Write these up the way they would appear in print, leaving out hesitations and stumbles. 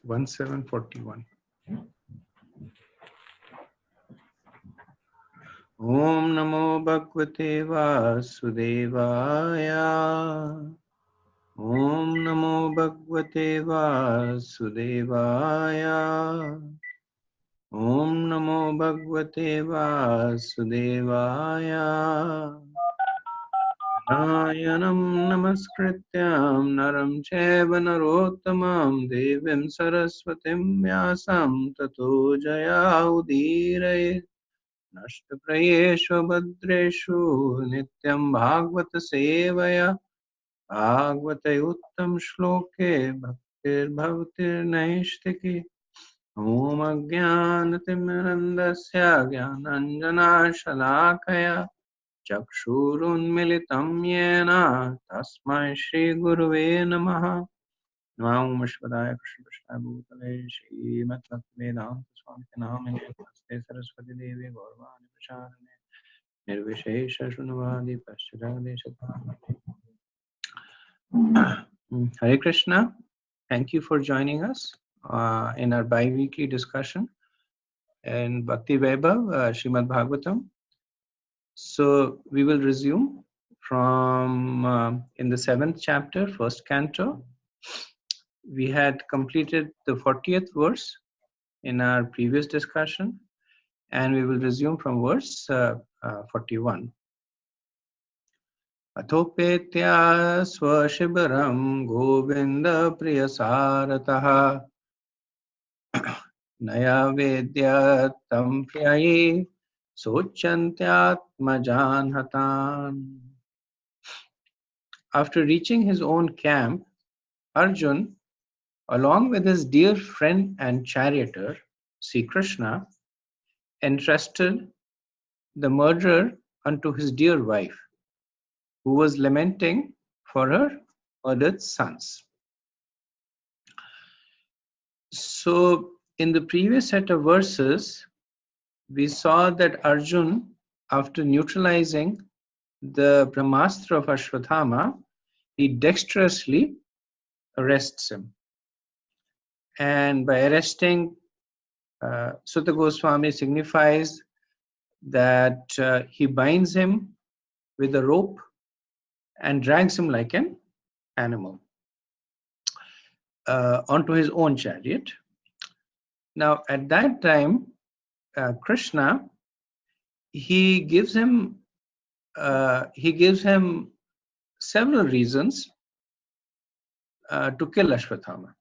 1741. Om Namo Bhagavate Vasudevaya. Om Namo Bhagavate Vasudevaya. Om Namo Bhagavate Vasudevaya. Nayanam namaskrityam naram chaiva narottamam devim saraswatim vyasam tato jaya udiraye nashtaprayeshu bhadreshu nityam bhagavata sevaya bhagavate uttam shloke bhaktir bhavatir naishtiki om ajnanatimmirandasya jnananjana shalakaya चक्षुरुन्मिलितं येन तस्मै श्रीगुरुवे नमः। नमो विश्वदाय कृष्णकृष्णाय भूतले श्रीमद्भक्तिवेदान्तस्वामिने नामिने नमस्ते सरस्वती देवी गौरवाणि प्रचारिणे निर्विशेषशून्यवादी पश्चिमदेशतारिणे। Hare Krishna. Thank you for joining us in our bi-weekly discussion in Bhakti Vaibhav, Srimad Bhagavatam. So we will resume from in the 7th chapter, first canto. We had completed the 40th verse in our previous discussion, and we will resume from verse 41. Atopetya swashibaram govinda priyasarataha naya vedya tam priyayi Sochyantyatmajanhatan. After reaching his own camp, Arjun, along with his dear friend and charioteer, Sri Krishna, entrusted the murderer unto his dear wife, who was lamenting for her murdered sons. So, in the previous set of verses, we saw that Arjun, after neutralizing the Brahmastra of Ashwatthama, he dexterously arrests him. And by arresting, Sutta Goswami signifies that he binds him with a rope and drags him like an animal onto his own chariot. Now, at that time, Krishna, he gives him several reasons to kill Ashwatthama.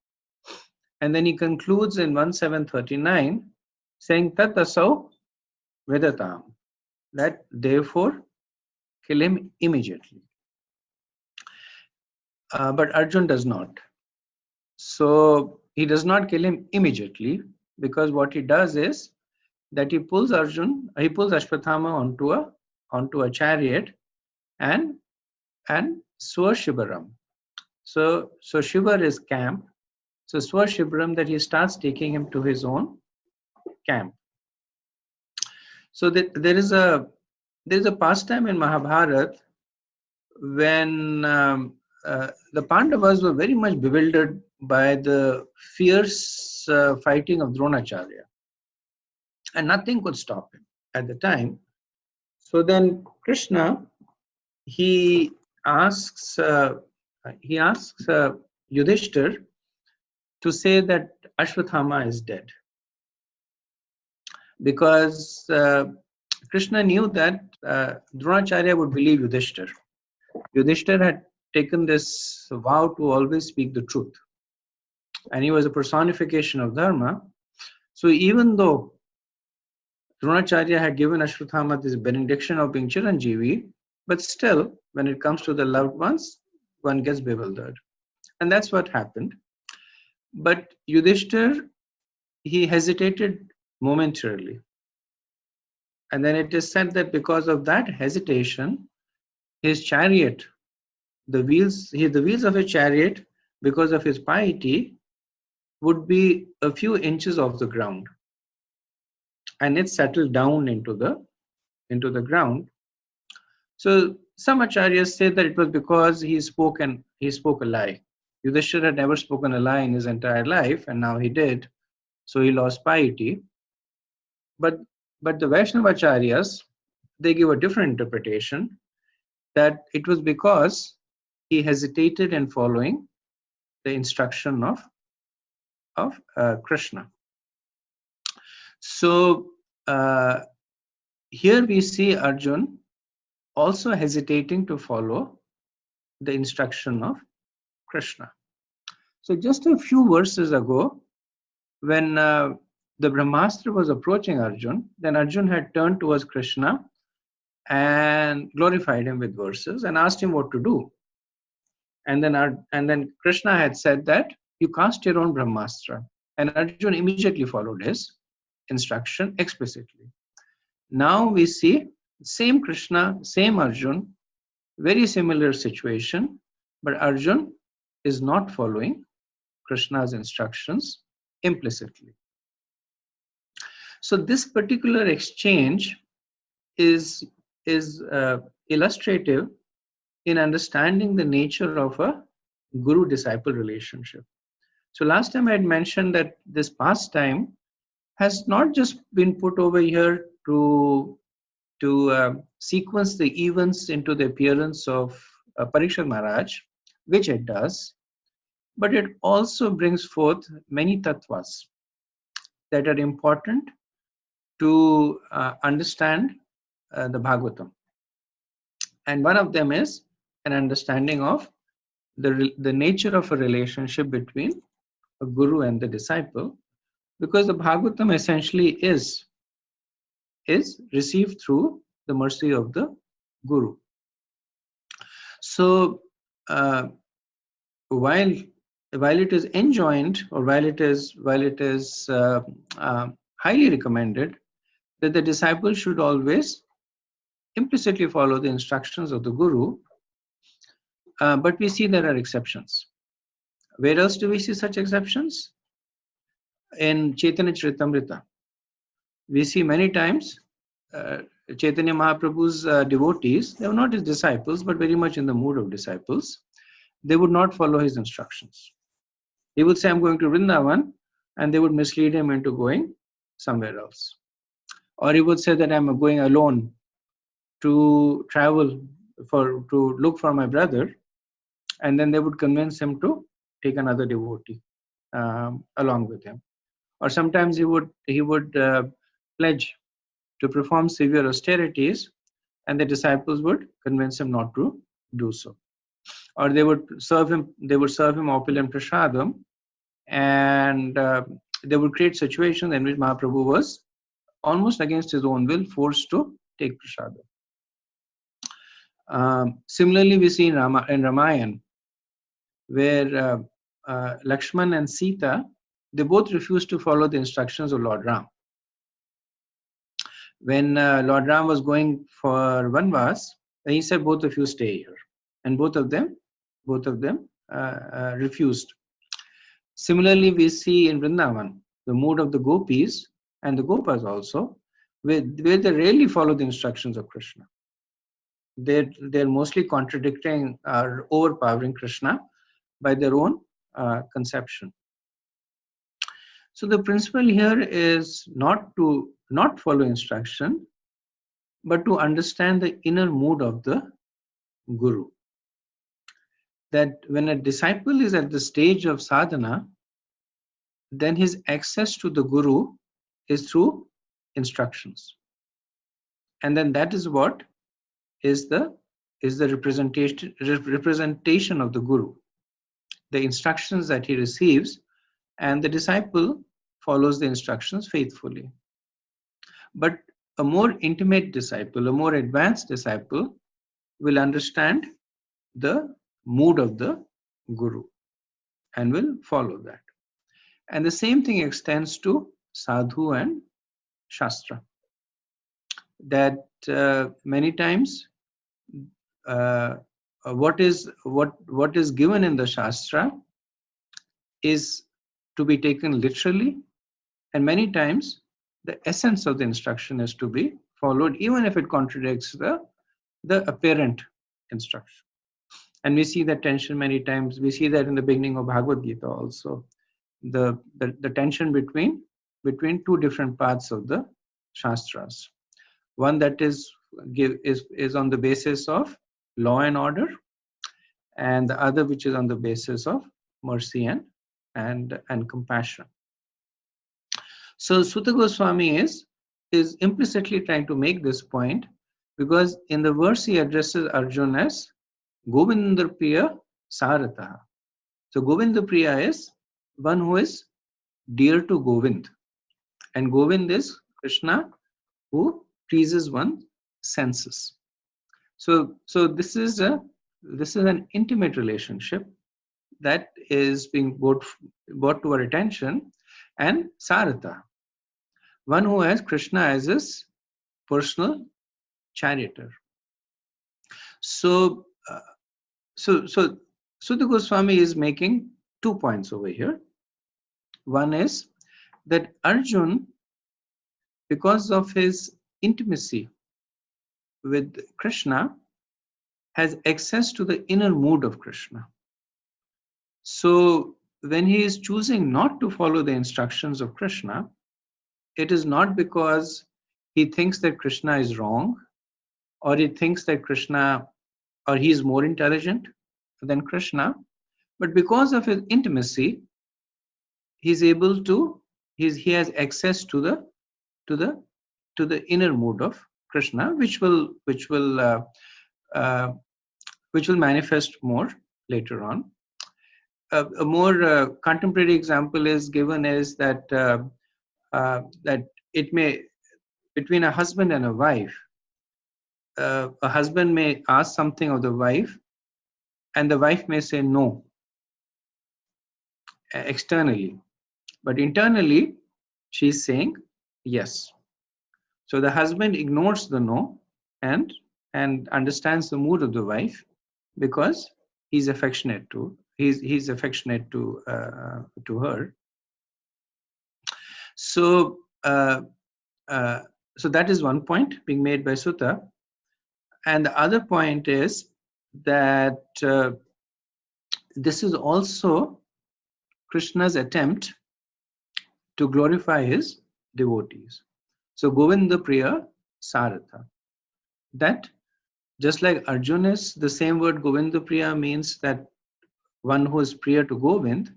And then he concludes in 1739 saying, Tat asau vidatam, that therefore kill him immediately. But Arjun does not. So he does not kill him immediately, because what he does is that he pulls Ashwatthama onto a chariot and Swashibaram. So Shivar is camp. So Swashibaram, that he starts taking him to his own camp. So there is a pastime in Mahabharata when the Pandavas were very much bewildered by the fierce fighting of Dronacharya, and nothing could stop him at the time. So then Krishna, he asks Yudhishthir to say that Ashwatthama is dead, because Krishna knew that Dronacharya would believe Yudhishthir. Yudhishthir had taken this vow to always speak the truth, and he was a personification of Dharma. So even though Dronacharya had given Ashwatthama this benediction of being Chiranjeevi, but still, when it comes to the loved ones, one gets bewildered. And that's what happened. But Yudhishthir, he hesitated momentarily. And then it is said that because of that hesitation, his chariot, the wheels of his chariot, because of his piety, would be a few inches off the ground. And it settled down into the ground. So some acharyas say that it was because he spoke a lie. Yudhishthira had never spoken a lie in his entire life, and now he did, so he lost piety. But the Vaishnavacharyas, they give a different interpretation, that it was because he hesitated in following the instruction of Krishna. So here we see Arjun also hesitating to follow the instruction of Krishna. So just a few verses ago, when the Brahmastra was approaching Arjun, then Arjun had turned towards Krishna and glorified him with verses and asked him what to do. And then Krishna had said that you cast your own Brahmastra. And Arjun immediately followed his instruction explicitly. Now we see same Krishna, same Arjun, very similar situation, but Arjun is not following Krishna's instructions implicitly. So this particular exchange is illustrative in understanding the nature of a guru-disciple relationship. So last time I had mentioned that this pastime has not just been put over here to sequence the events into the appearance of Parikshit Maharaj, which it does, but it also brings forth many tattvas that are important to understand the Bhagavatam. And one of them is an understanding of the nature of a relationship between a guru and the disciple, because the Bhagavatam essentially is received through the mercy of the guru. So while it is enjoined, or while it is highly recommended that the disciple should always implicitly follow the instructions of the guru, but we see there are exceptions. Where else do we see such exceptions? In Chaitanya Charitamrita. We see many times Chaitanya Mahaprabhu's devotees, they were not his disciples, but very much in the mood of disciples. They would not follow his instructions. He would say, I'm going to Vrindavan, and they would mislead him into going somewhere else. Or he would say that I'm going alone to travel to look for my brother, and then they would convince him to take another devotee along with him. Or sometimes he would pledge to perform severe austerities, and the disciples would convince him not to do so. Or they would serve him opulent prasadam, and they would create situations in which Mahaprabhu was almost against his own will forced to take prasadam. Similarly, we see in Ramayana, where Lakshman and Sita, they both refused to follow the instructions of Lord Ram. When Lord Ram was going for Vanvas, he said, both of you stay here. And both of them refused. Similarly, we see in Vrindavan, the mood of the gopis and the gopas also, where they rarely follow the instructions of Krishna. They're mostly contradicting or overpowering Krishna by their own conception. So the principle here is not to not follow instruction, but to understand the inner mood of the guru. That when a disciple is at the stage of sadhana, then his access to the guru is through instructions. And then that is what is the representation of the guru. The instructions that he receives, and the disciple follows the instructions faithfully. But a more intimate disciple, a more advanced disciple, will understand the mood of the guru and will follow that. And the same thing extends to sadhu and shastra. That many times what is given in the shastra is to be taken literally, and many times the essence of the instruction is to be followed, even if it contradicts the apparent instruction. And we see that tension many times. We see that in the beginning of Bhagavad Gita also. The tension between two different parts of the Shastras. One that is on the basis of law and order, and the other which is on the basis of mercy and compassion. So Sutta Goswami is implicitly trying to make this point, because in the verse he addresses Arjuna as Govindra Priya Sarataha. So Govindra Priya is one who is dear to Govind, and Govind is Krishna, who pleases one's senses. So this is an intimate relationship that is being brought to our attention, and Sarata, one who has Krishna as his personal charioteer. So Sutta Goswami is making 2 points over here. One is that Arjun, because of his intimacy with Krishna, has access to the inner mood of Krishna. So when he is choosing not to follow the instructions of Krishna, it is not because he thinks that Krishna is wrong, or he thinks that Krishna, or he is more intelligent than Krishna, but because of his intimacy, he has access to the inner mood of Krishna, which will manifest more later on. A more contemporary example is given is that it may, between a husband and a wife, a husband may ask something of the wife, and the wife may say no externally, but internally she's saying yes. So the husband ignores the no and understands the mood of the wife, because he's affectionate to her. So so that is one point being made by Sutta, and the other point is that this is also Krishna's attempt to glorify his devotees. So Govinda Priya Saratha, that just like Arjuna is, the same word Govinda Priya means that one who is priya to Govind.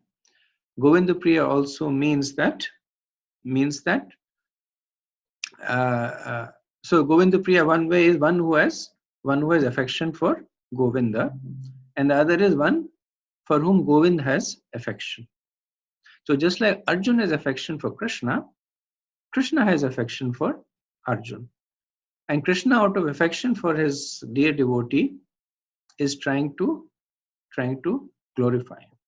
Govinda Priya also means that so Govinda Priya, one way is one who has affection for Govinda, and the other is one for whom Govind has affection. So just like Arjuna has affection for Krishna, Krishna has affection for Arjuna, and Krishna, out of affection for his dear devotee, is trying to glorify him.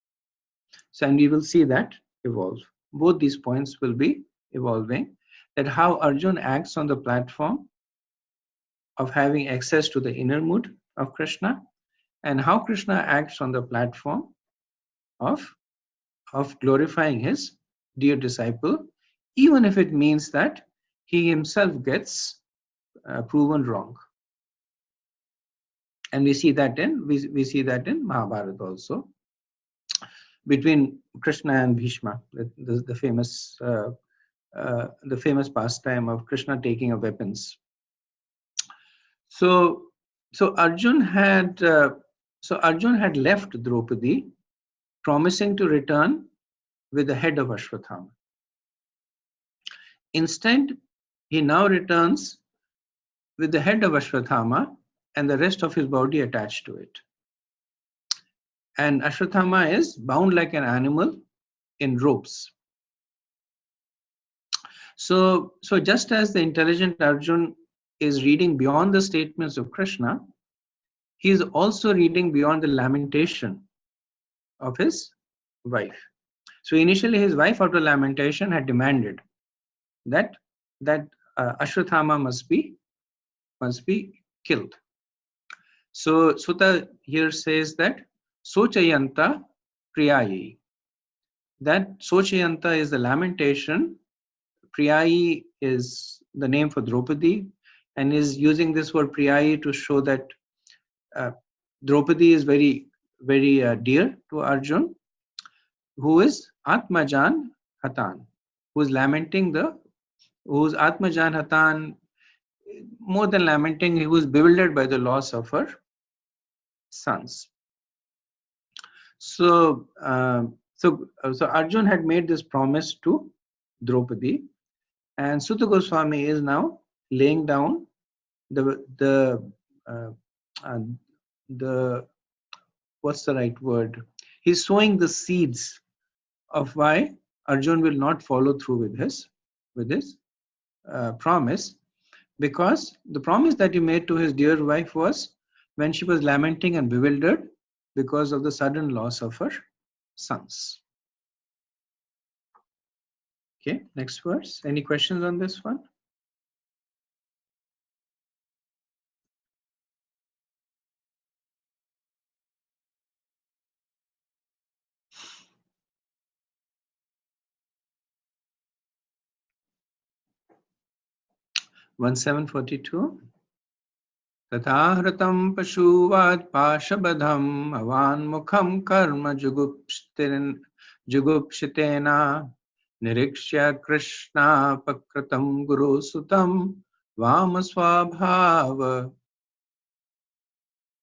So, and we will see that evolve. Both these points will be evolving, that how Arjuna acts on the platform of having access to the inner mood of Krishna, and how Krishna acts on the platform of glorifying his dear disciple, even if it means that he himself gets proven wrong. And we see that in Mahabharata also, between Krishna and Bhishma, the famous pastime of Krishna taking of weapons. So Arjun had left Draupadi, promising to return with the head of Ashwathama. Instead, he now returns with the head of Ashwathama and the rest of his body attached to it. And Ashwathama is bound like an animal in ropes. So just as the intelligent Arjun is reading beyond the statements of Krishna, he is also reading beyond the lamentation of his wife. So initially his wife, out of lamentation, had demanded that Ashwathama must be killed. So Sutta here says that Sochayanta Priyayi. That Sochayanta is the lamentation. Priyayi is the name for Draupadi, and is using this word Priyayi to show that Draupadi is very dear to Arjun, who is Atmajan Hatan, who is lamenting who's Atmajan Hatan, more than lamenting, he was bewildered by the loss of her sons. So Arjun had made this promise to Draupadi, and Sutta Goswami is now laying down the uh, uh, the what's the right word? He's sowing the seeds of why Arjun will not follow through with his promise, because the promise that he made to his dear wife was when she was lamenting and bewildered because of the sudden loss of her sons. Okay, next verse. Any questions on this one? One 742. तथाहृतं पशुवत् पाशबधम् अवान्मुखं कर्म जुगुप्सितेन निरीक्ष्य कृष्णापकृतं गुरुसुतं वामस्वभाव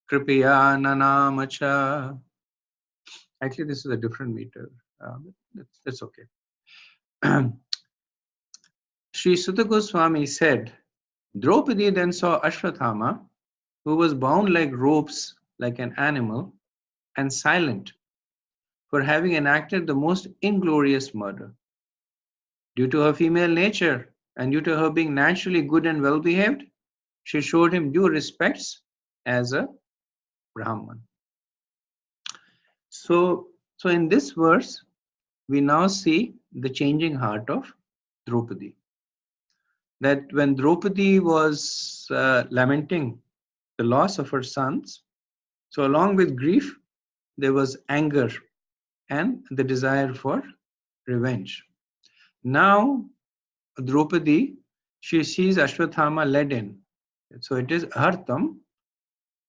कृपया ननाम च. Actually, this is a different meter. That's okay. Sri Sutta Goswami said, Draupadi then saw Ashwathama, who was bound like ropes, like an animal, and silent, for having enacted the most inglorious murder. Due to her female nature and due to her being naturally good and well behaved, she showed him due respects as a Brahman. So in this verse, we now see the changing heart of Draupadi. That when Draupadi was lamenting the loss of her sons, so along with grief, there was anger and the desire for revenge. Now, Draupadi, she sees Ashwathama led in. So it is Hartam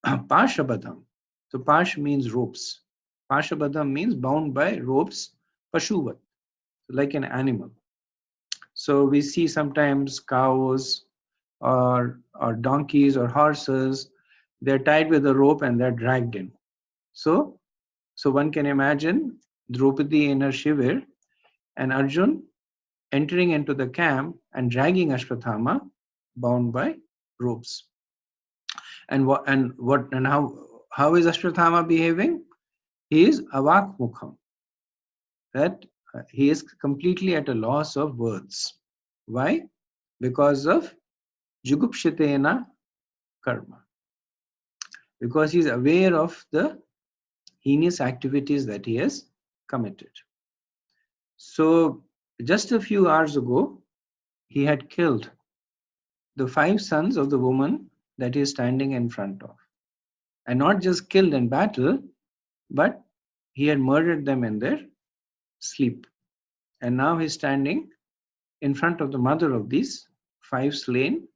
Pashabadham. So Pash means ropes. Pashabadham means bound by ropes, Pashuvat, like an animal. So we see sometimes cows or donkeys or horses, they're tied with a rope and they're dragged in. So one can imagine Draupadi in her shivir and Arjun entering into the camp and dragging Ashwathama bound by ropes. And how is Ashwathama behaving? He is avak mukham. That he is completely at a loss of words. Why? Because of jugupshitena karma. Because he is aware of the heinous activities that he has committed. So just a few hours ago, he had killed the 5 sons of the woman that he is standing in front of. And not just killed in battle, but he had murdered them in their sleep. And now he's standing in front of the mother of these 5 slain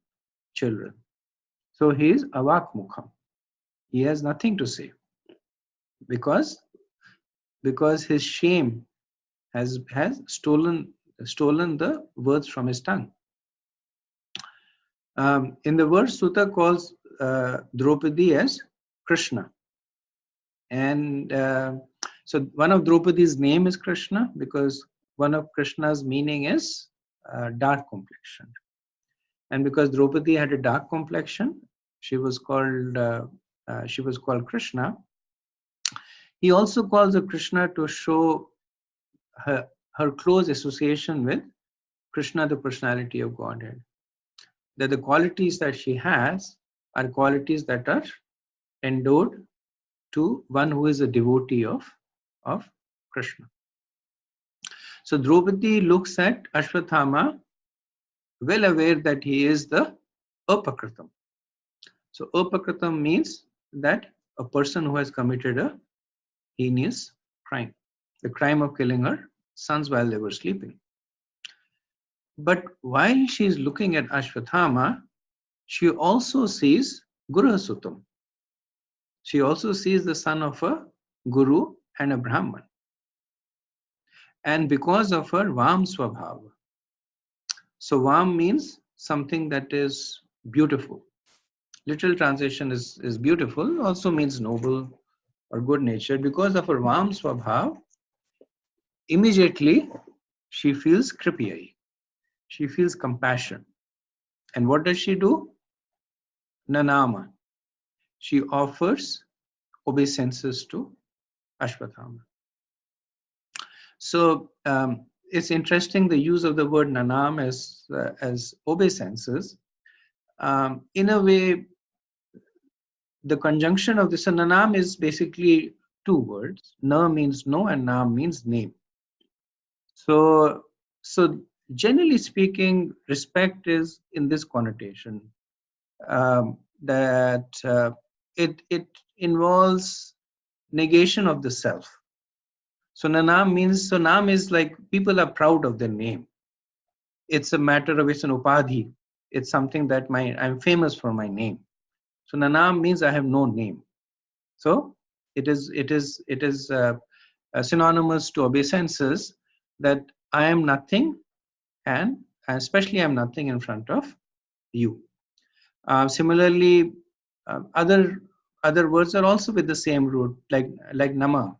children. So he is avak mukham. He has nothing to say because his shame has stolen the words from his tongue. In the verse, Sutta calls Draupadi as Krishna. And so one of Draupadi's name is Krishna because one of Krishna's meaning is dark complexion. And because Draupadi had a dark complexion, she was called Krishna. He also calls her Krishna to show her close association with Krishna, the personality of Godhead. That the qualities that she has are qualities that are endowed to one who is a devotee of Krishna. So Draupadi looks at Ashwathama, well aware that he is the apakritam. So apakritam means that a person who has committed a heinous crime, the crime of killing her sons while they were sleeping. But while she is looking at Ashwathama, she also sees Guru Sutam. She also sees the son of a guru and a Brahman. And because of her Vam Swabhava. So Vam means something that is beautiful. Literal translation is beautiful, also means noble or good natured. Because of her Vam Swabhav, immediately she feels kripiyai. She feels compassion. And what does she do? Nanama. She offers obeisances to Ashwatthama. So it's interesting the use of the word nanam as obeisances. In a way, the conjunction of this, so nanam is basically two words. Na means no and nam means name. So generally speaking, respect is in this connotation, that it involves negation of the self. So nanam means, so nam is like people are proud of their name. It's a matter of, it's an upadhi. It's something that I'm famous for my name. So nanam means I have no name. So it is synonymous to obeisances, that I am nothing, and especially I'm nothing in front of you. Similarly, other words are also with the same root, like nama.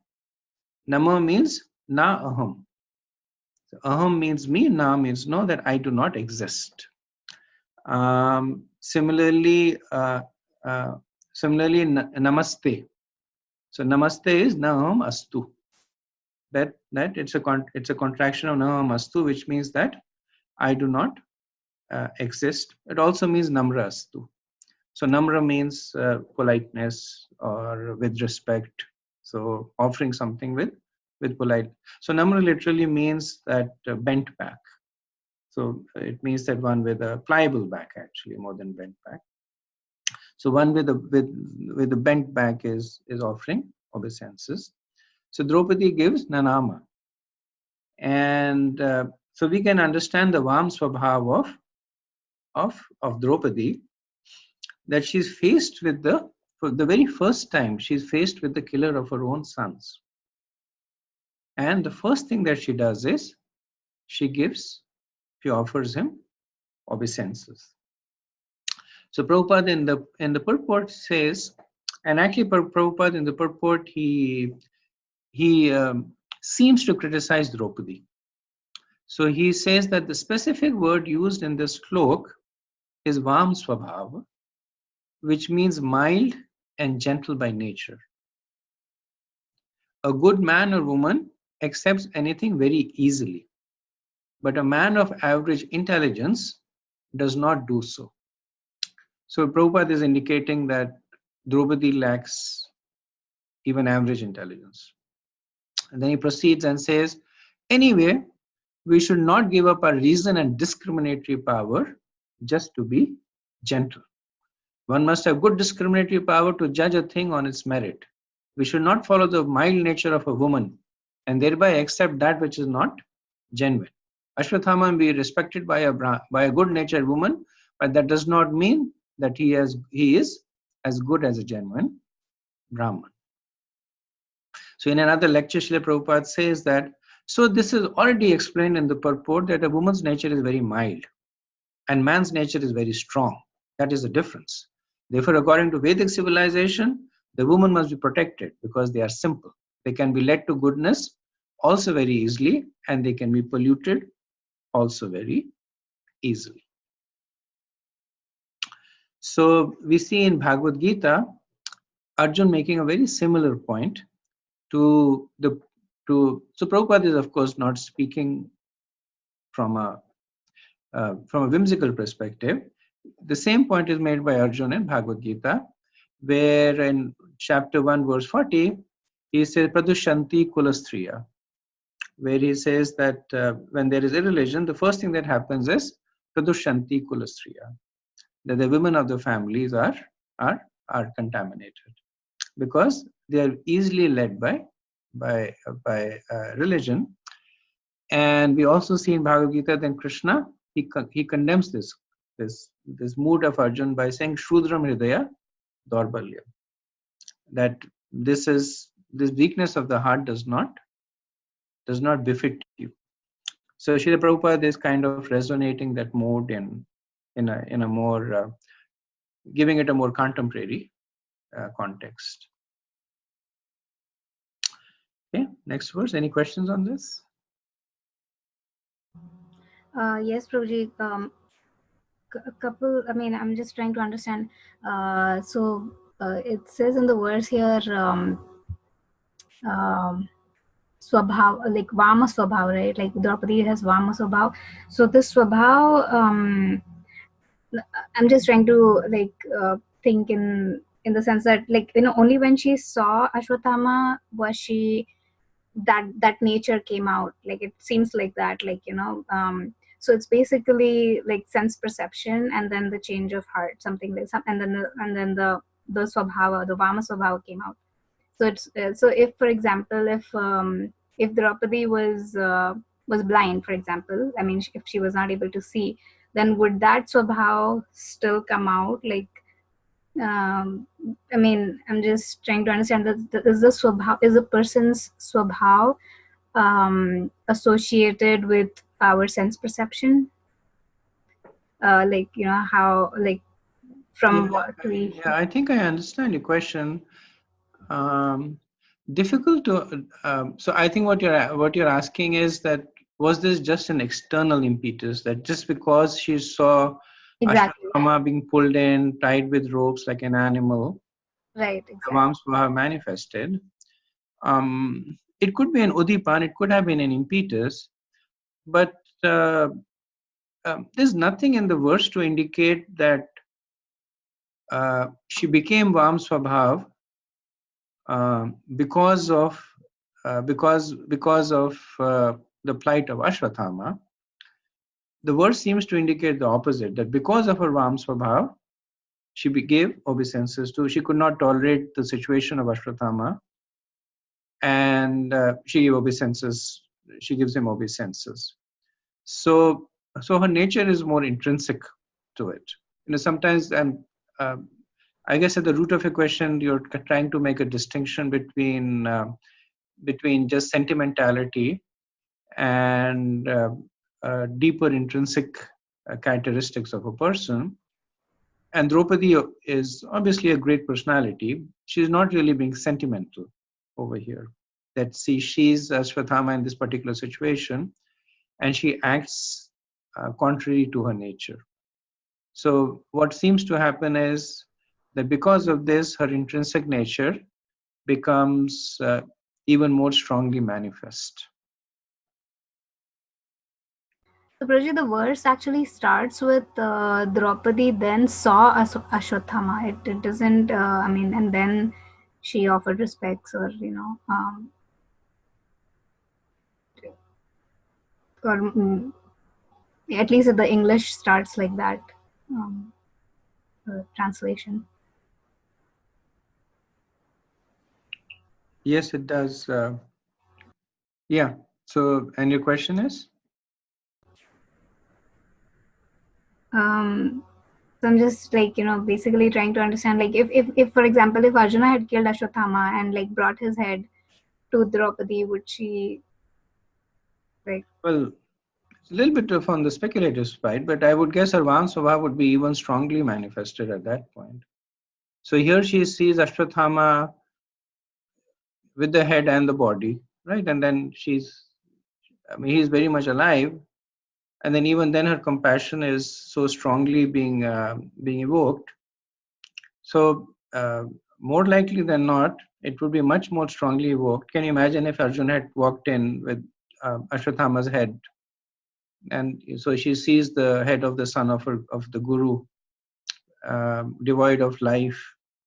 Nama means na aham. So aham means me, na means no, that I do not exist. Similarly, namaste. So namaste is na aham astu. That it's a contraction of na aham astu, which means that I do not exist. It also means namra astu. So namra means politeness or with respect. So offering something with polite. So namra literally means that bent back. So it means that one with a pliable back, actually, more than bent back. So one with a bent back is offering obeisances. So Draupadi gives nanama, and so we can understand the Vam Swabhav of Draupadi, that she's faced with for the very first time, she's faced with the killer of her own sons. And the first thing that she does is she offers him obeisances. So Prabhupada in the purport says, and actually Prabhupada in the purport, he seems to criticize Draupadi. So he says that the specific word used in this slok is Vam Swabhava, which means mild and gentle by nature. A good man or woman accepts anything very easily, but a man of average intelligence does not do so. So Prabhupada is indicating that Draupadi lacks even average intelligence. And then he proceeds and says, anyway, we should not give up our reason and discriminatory power just to be gentle. One must have good discriminatory power to judge a thing on its merit. We should not follow the mild nature of a woman and thereby accept that which is not genuine. Ashwatthama may be respected by a good-natured woman, but that does not mean that he is as good as a genuine Brahman. So in another lecture, Srila Prabhupada says that, so this is already explained in the purport, that a woman's nature is very mild and man's nature is very strong. That is the difference. Therefore, according to Vedic civilization, the woman must be protected because they are simple. They can be led to goodness also very easily, and they can be polluted also very easily. So we see in Bhagavad Gita, Arjun making a very similar point so Prabhupada is of course not speaking from a whimsical perspective. The same point is made by Arjun in Bhagavad Gita, where in chapter 1 verse 40 he says Pradushanti Kulastriya, where he says that when there is irreligion, the first thing that happens is Pradushanti Kulastriya, that the women of the families are contaminated because they are easily led by religion. And we also see in Bhagavad Gita then Krishna he condemns this mood of Arjun by saying Shrudram Hridaya Daurbalya, that this weakness of the heart does not befit you. So Srila Prabhupada is kind of resonating that mode in a more giving it a more contemporary context. Okay, next verse. Any questions on this? Yes, Prabhuji. A couple. I mean, I'm just trying to understand. It says in the verse here, um, swabhav, like Vama swabhav, right? Like Draupadi has Vama swabhav. So this swabhav, I'm just trying to think in the sense that, like, only when she saw Ashwatthama was she that nature came out. Like it seems like that, like, so it's basically like sense perception and then the change of heart, something like some, and then the swabhava, the Vama swabhava came out. So it's so if, for example, if Draupadi was blind, for example, I mean, if she was not able to see, then would that swabhava still come out? Like, I mean, I'm just trying to understand that is the swabhava, is a person's swabhava associated with our sense perception? Like, how, like, Yeah, from what we. yeah. I think I understand your question. Um, Difficult to. So I think what you're asking is that was this just an external impetus, that just because she saw Exactly. Ashwatthama being pulled in, tied with ropes like an animal, Right, the exactly. Vamsvaha manifested. It could be an Udipan, it could have been an impetus, but uh, there's nothing in the verse to indicate that she became Vamsvabhav because of the plight of Ashwatthama. The verse seems to indicate the opposite, that because of her Vamsvabhav, she gave obeisances to, she could not tolerate the situation of Ashwatthama, and she gave obeisances, she gives him obeisances. So, so her nature is more intrinsic to it. Sometimes, and I guess at the root of your question, you're trying to make a distinction between just sentimentality and deeper intrinsic characteristics of a person. And Draupadi is obviously a great personality. She's not really being sentimental over here. That she's Ashwatthama in this particular situation, and she acts contrary to her nature. So what seems to happen is that because of this, her intrinsic nature becomes even more strongly manifest. So, Prajit, the verse actually starts with Draupadi then saw Ashwatthama. It doesn't, I mean, and then she offered respects, or, or at least the English starts like that, translation. Yes, it does. Yeah. So, and your question is? So I'm just like, basically trying to understand, like, if for example, if Arjuna had killed Ashwatthama and like brought his head to Draupadi, would she, like? Well, it's a little bit of on the speculative side, but I would guess her Vamsava would be even strongly manifested at that point. So here she sees Ashwatthama with the head and the body, right? And then he's very much alive. And then even then her compassion is so strongly being evoked. So more likely than not, it would be much more strongly evoked. Can you imagine if Arjuna had walked in with Ashwatthama's head, and so she sees the head of the son of the guru, devoid of life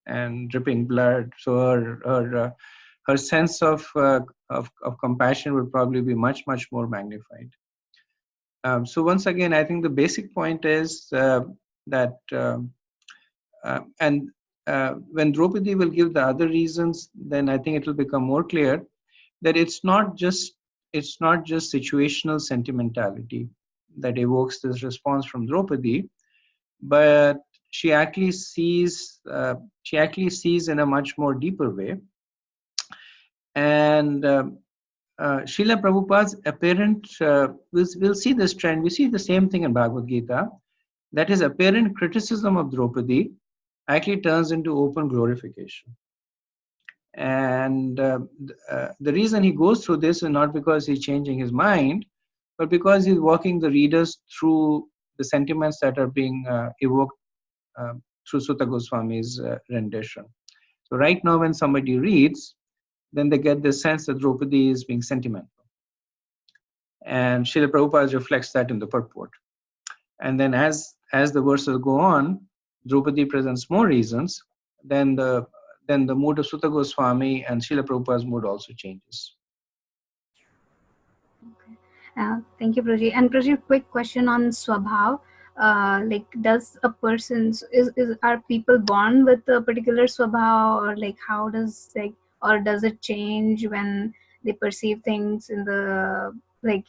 and dripping blood. So her sense of compassion would probably be much more magnified. So once again, I think the basic point is that and when Draupadi will give the other reasons, then I think it will become more clear that it's not just situational sentimentality that evokes this response from Draupadi, but she actually sees in a much more deeper way. And Srila Prabhupada's apparent, we'll see this trend, we see the same thing in Bhagavad Gita, that his apparent criticism of Draupadi actually turns into open glorification. And the reason he goes through this is not because he's changing his mind, but because he's walking the readers through the sentiments that are being evoked through Sutta Goswami's rendition. So right now when somebody reads, then they get the sense that Draupadi is being sentimental. And Srila Prabhupada reflects that in the purport. And then as the verses go on, Draupadi presents more reasons, then the mood of Sutta Goswami and Srila Prabhupada's mood also changes. Thank you, Praji. And Praji, quick question on Swabhav. Like, does a person's are people born with a particular Swabhav, or like how does or does it change when they perceive things in the like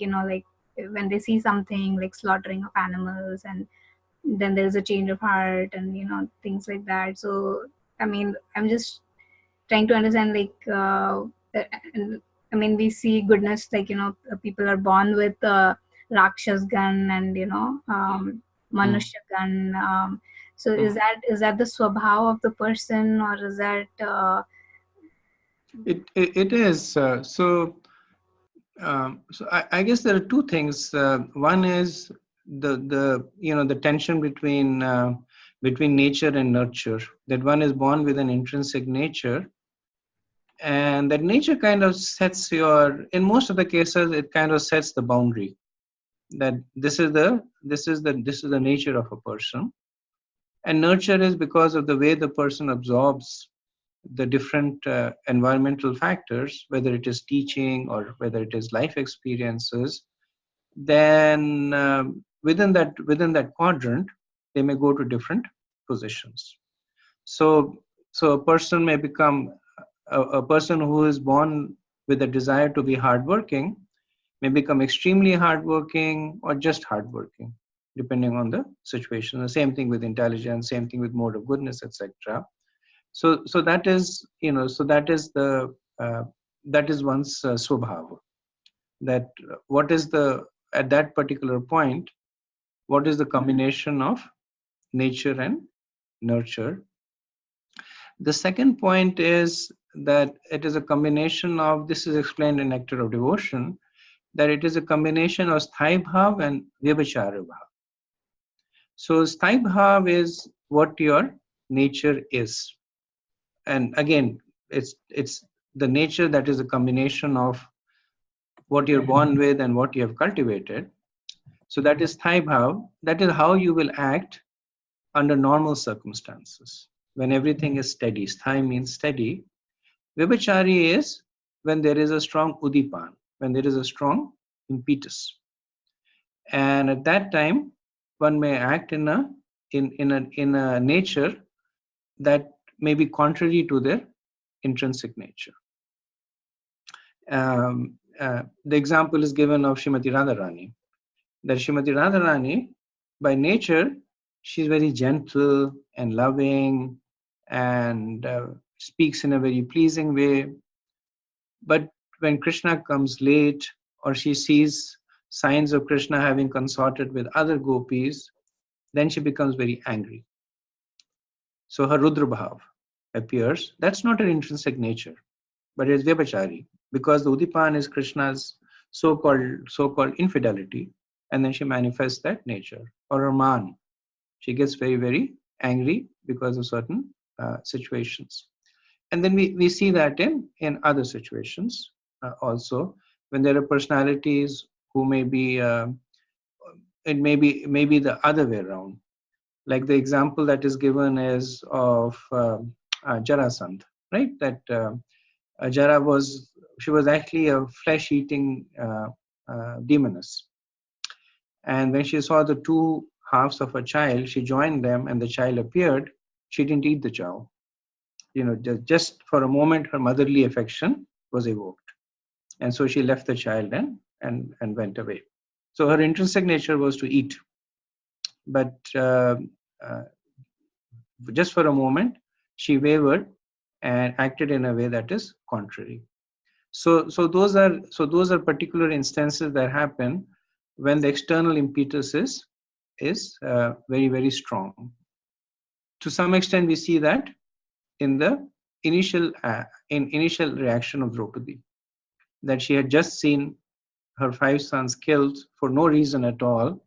when they see something like slaughtering of animals, and then there's a change of heart and things like that. So I mean, I'm just trying to understand and, I mean, we see goodness, like people are born with rakshas gun and manushya gun. So is that the swabhav of the person, or is that it is so I guess there are two things. One is the tension between nature and nurture. That one is born with an intrinsic nature, and that nature kind of sets in most of the cases, it kind of sets the boundary that this is the nature of a person. And nurture is because of the way the person absorbs the different environmental factors, whether it is teaching or whether it is life experiences. Then within that quadrant, they may go to different positions. So a person may become a person who is born with a desire to be hardworking may become extremely hardworking or just hardworking, depending on the situation. The same thing with intelligence, same thing with mode of goodness, etc. So that is that is one's swabhava. That what is at that particular point, what is the combination of nature and nurture. The second point is that it is a combination of, this is explained in Nectar of Devotion, that it is a combination of sthai bhav and vyabhachara bhav. So sthai bhav is what your nature is. And again, it's the nature that is a combination of what you're born with and what you have cultivated. So that is sthai bhav. That is how you will act under normal circumstances, when everything is steady. Sthai means steady. Vibhachari is when there is a strong udipan, when there is a strong impetus. And at that time, one may act in a nature that may be contrary to their intrinsic nature. The example is given of Srimati Radharani. That Srimati Radharani, by nature, she's very gentle and loving and speaks in a very pleasing way. But when Krishna comes late, or she sees signs of Krishna having consorted with other gopis, then she becomes very angry. So her Rudra Bhav appears. That's not her intrinsic nature, but it's Vyabhachari, because the Udipan is Krishna's so-called infidelity, and then she manifests that nature. Or her Man, she gets very, very angry because of certain situations. And then we see that in other situations also, when there are personalities who may be, it may be the other way around. Like the example that is given is of Jarasandh, right? That Jara was actually a flesh-eating demoness. And when she saw the two halves of a child, she joined them, and the child appeared. She didn't eat the child. Just for a moment, her motherly affection was evoked, and so she left the child and went away. So her intrinsic nature was to eat, but just for a moment, she wavered and acted in a way that is contrary. So those are particular instances that happen when the external impetus is very, very strong. To some extent, we see that in the initial reaction of Draupadi, that she had just seen her 5 sons killed for no reason at all,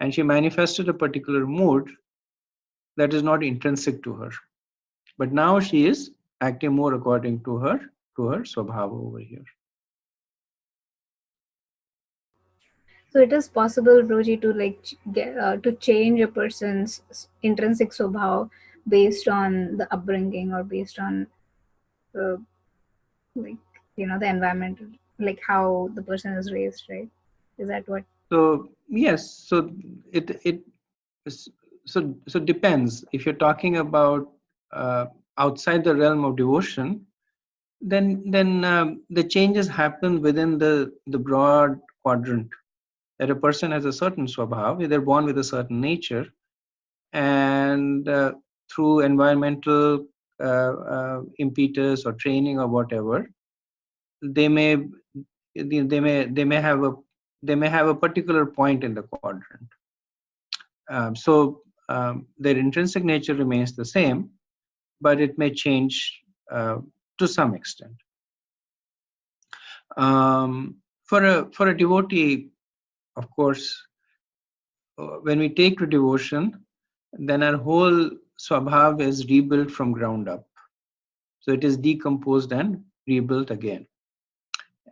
and she manifested a particular mood that is not intrinsic to her. But now she is acting more according to her swabhava over here. So it is possible, Broji, to to change a person's intrinsic swabhav based on the upbringing or based on uh, like the environment, like how the person is raised, right? Is that what? So yes, so it so depends. If you're talking about outside the realm of devotion, then the changes happen within the broad quadrant. That a person has a certain swabhav, they're born with a certain nature, and through environmental impetus or training or whatever, they may have a particular point in the quadrant. So their intrinsic nature remains the same, but it may change to some extent. For a devotee, of course, when we take to devotion, then our whole swabhav is rebuilt from ground up. So it is decomposed and rebuilt again.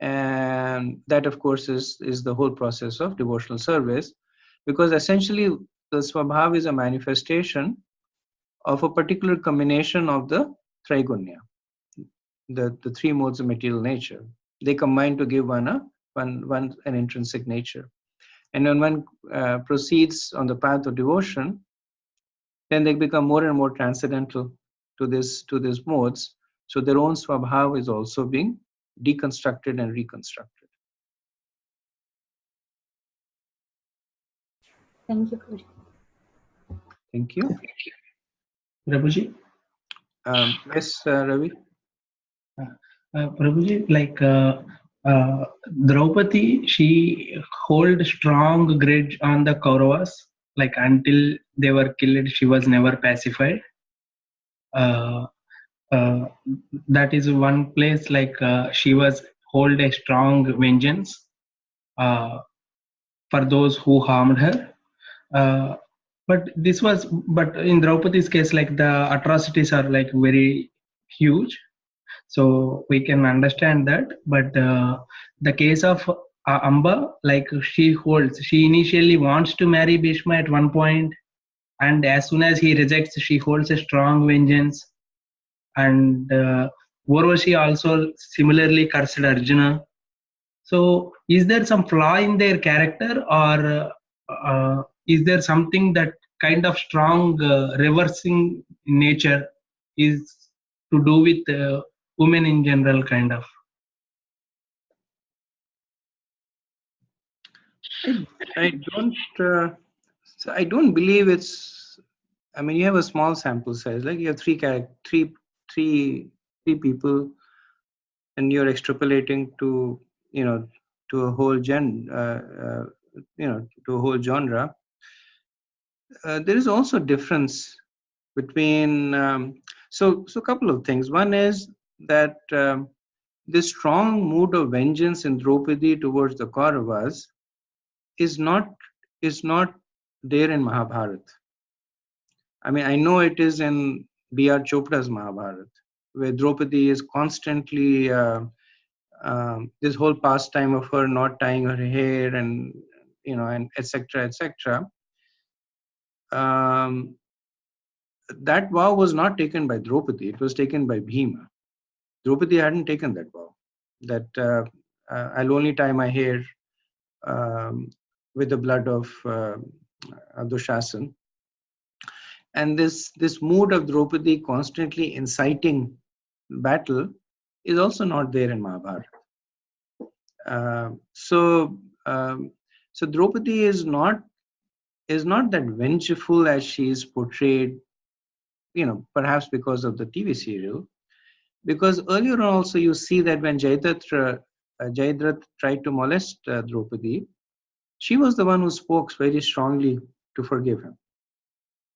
And that, of course, is the whole process of devotional service, because essentially the swabhav is a manifestation of a particular combination of the trigunya, the three modes of material nature. They combine to give one an intrinsic nature. And when one proceeds on the path of devotion, then they become more and more transcendental to these modes. So their own swabhav is also being deconstructed and reconstructed. Thank you, Broji. Thank you. Prabhuji? Yes, Ravi? Prabhuji, Draupadi, she hold strong grudge on the Kauravas, like until they were killed, she was never pacified. Uh, that is one place, she was hold a strong vengeance for those who harmed her. But in Draupadi's case, like the atrocities are like very huge, so we can understand that. But the case of Amba, like she initially wants to marry Bhishma at one point, and as soon as he rejects, she holds a strong vengeance. And Urvashi also similarly cursed Arjuna. So is there some flaw in their character, or is there something that kind of strong reversing nature is to do with women in general, kind of? I don't believe it's. I mean, you have a small sample size. Like you have three people, and you're extrapolating to to a whole to a whole genre. There is also difference between. So a couple of things. One is that this strong mood of vengeance in Draupadi towards the Kauravas is not there in Mahabharata. I mean, I know it is in B.R. Chopra's Mahabharata, where Draupadi is constantly this whole pastime of her not tying her hair and and etc. etc. That vow was not taken by Draupadi; it was taken by Bhima. Draupadi hadn't taken that vow. That I'll only tie my hair with the blood of Dushasan. And this mood of Draupadi constantly inciting battle is also not there in Mahabharata. So Draupadi is not that vengeful as she is portrayed perhaps because of the TV serial. Because earlier on also you see that when Jayadratha tried to molest Draupadi, she was the one who spoke very strongly to forgive him.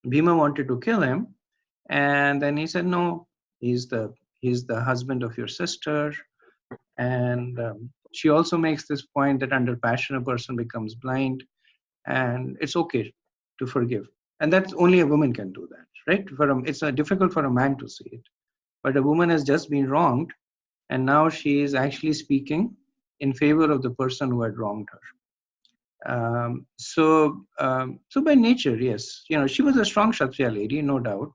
Bhima wanted to kill him, and then he said, "No, he's the husband of your sister." And she also makes this point that under passion a person becomes blind, and it's okay to forgive. And that's only a woman can do that, right? It's difficult for a man to see it. But a woman has just been wronged, and now she is actually speaking in favor of the person who had wronged her. So by nature, yes, she was a strong Kshatriya lady, no doubt.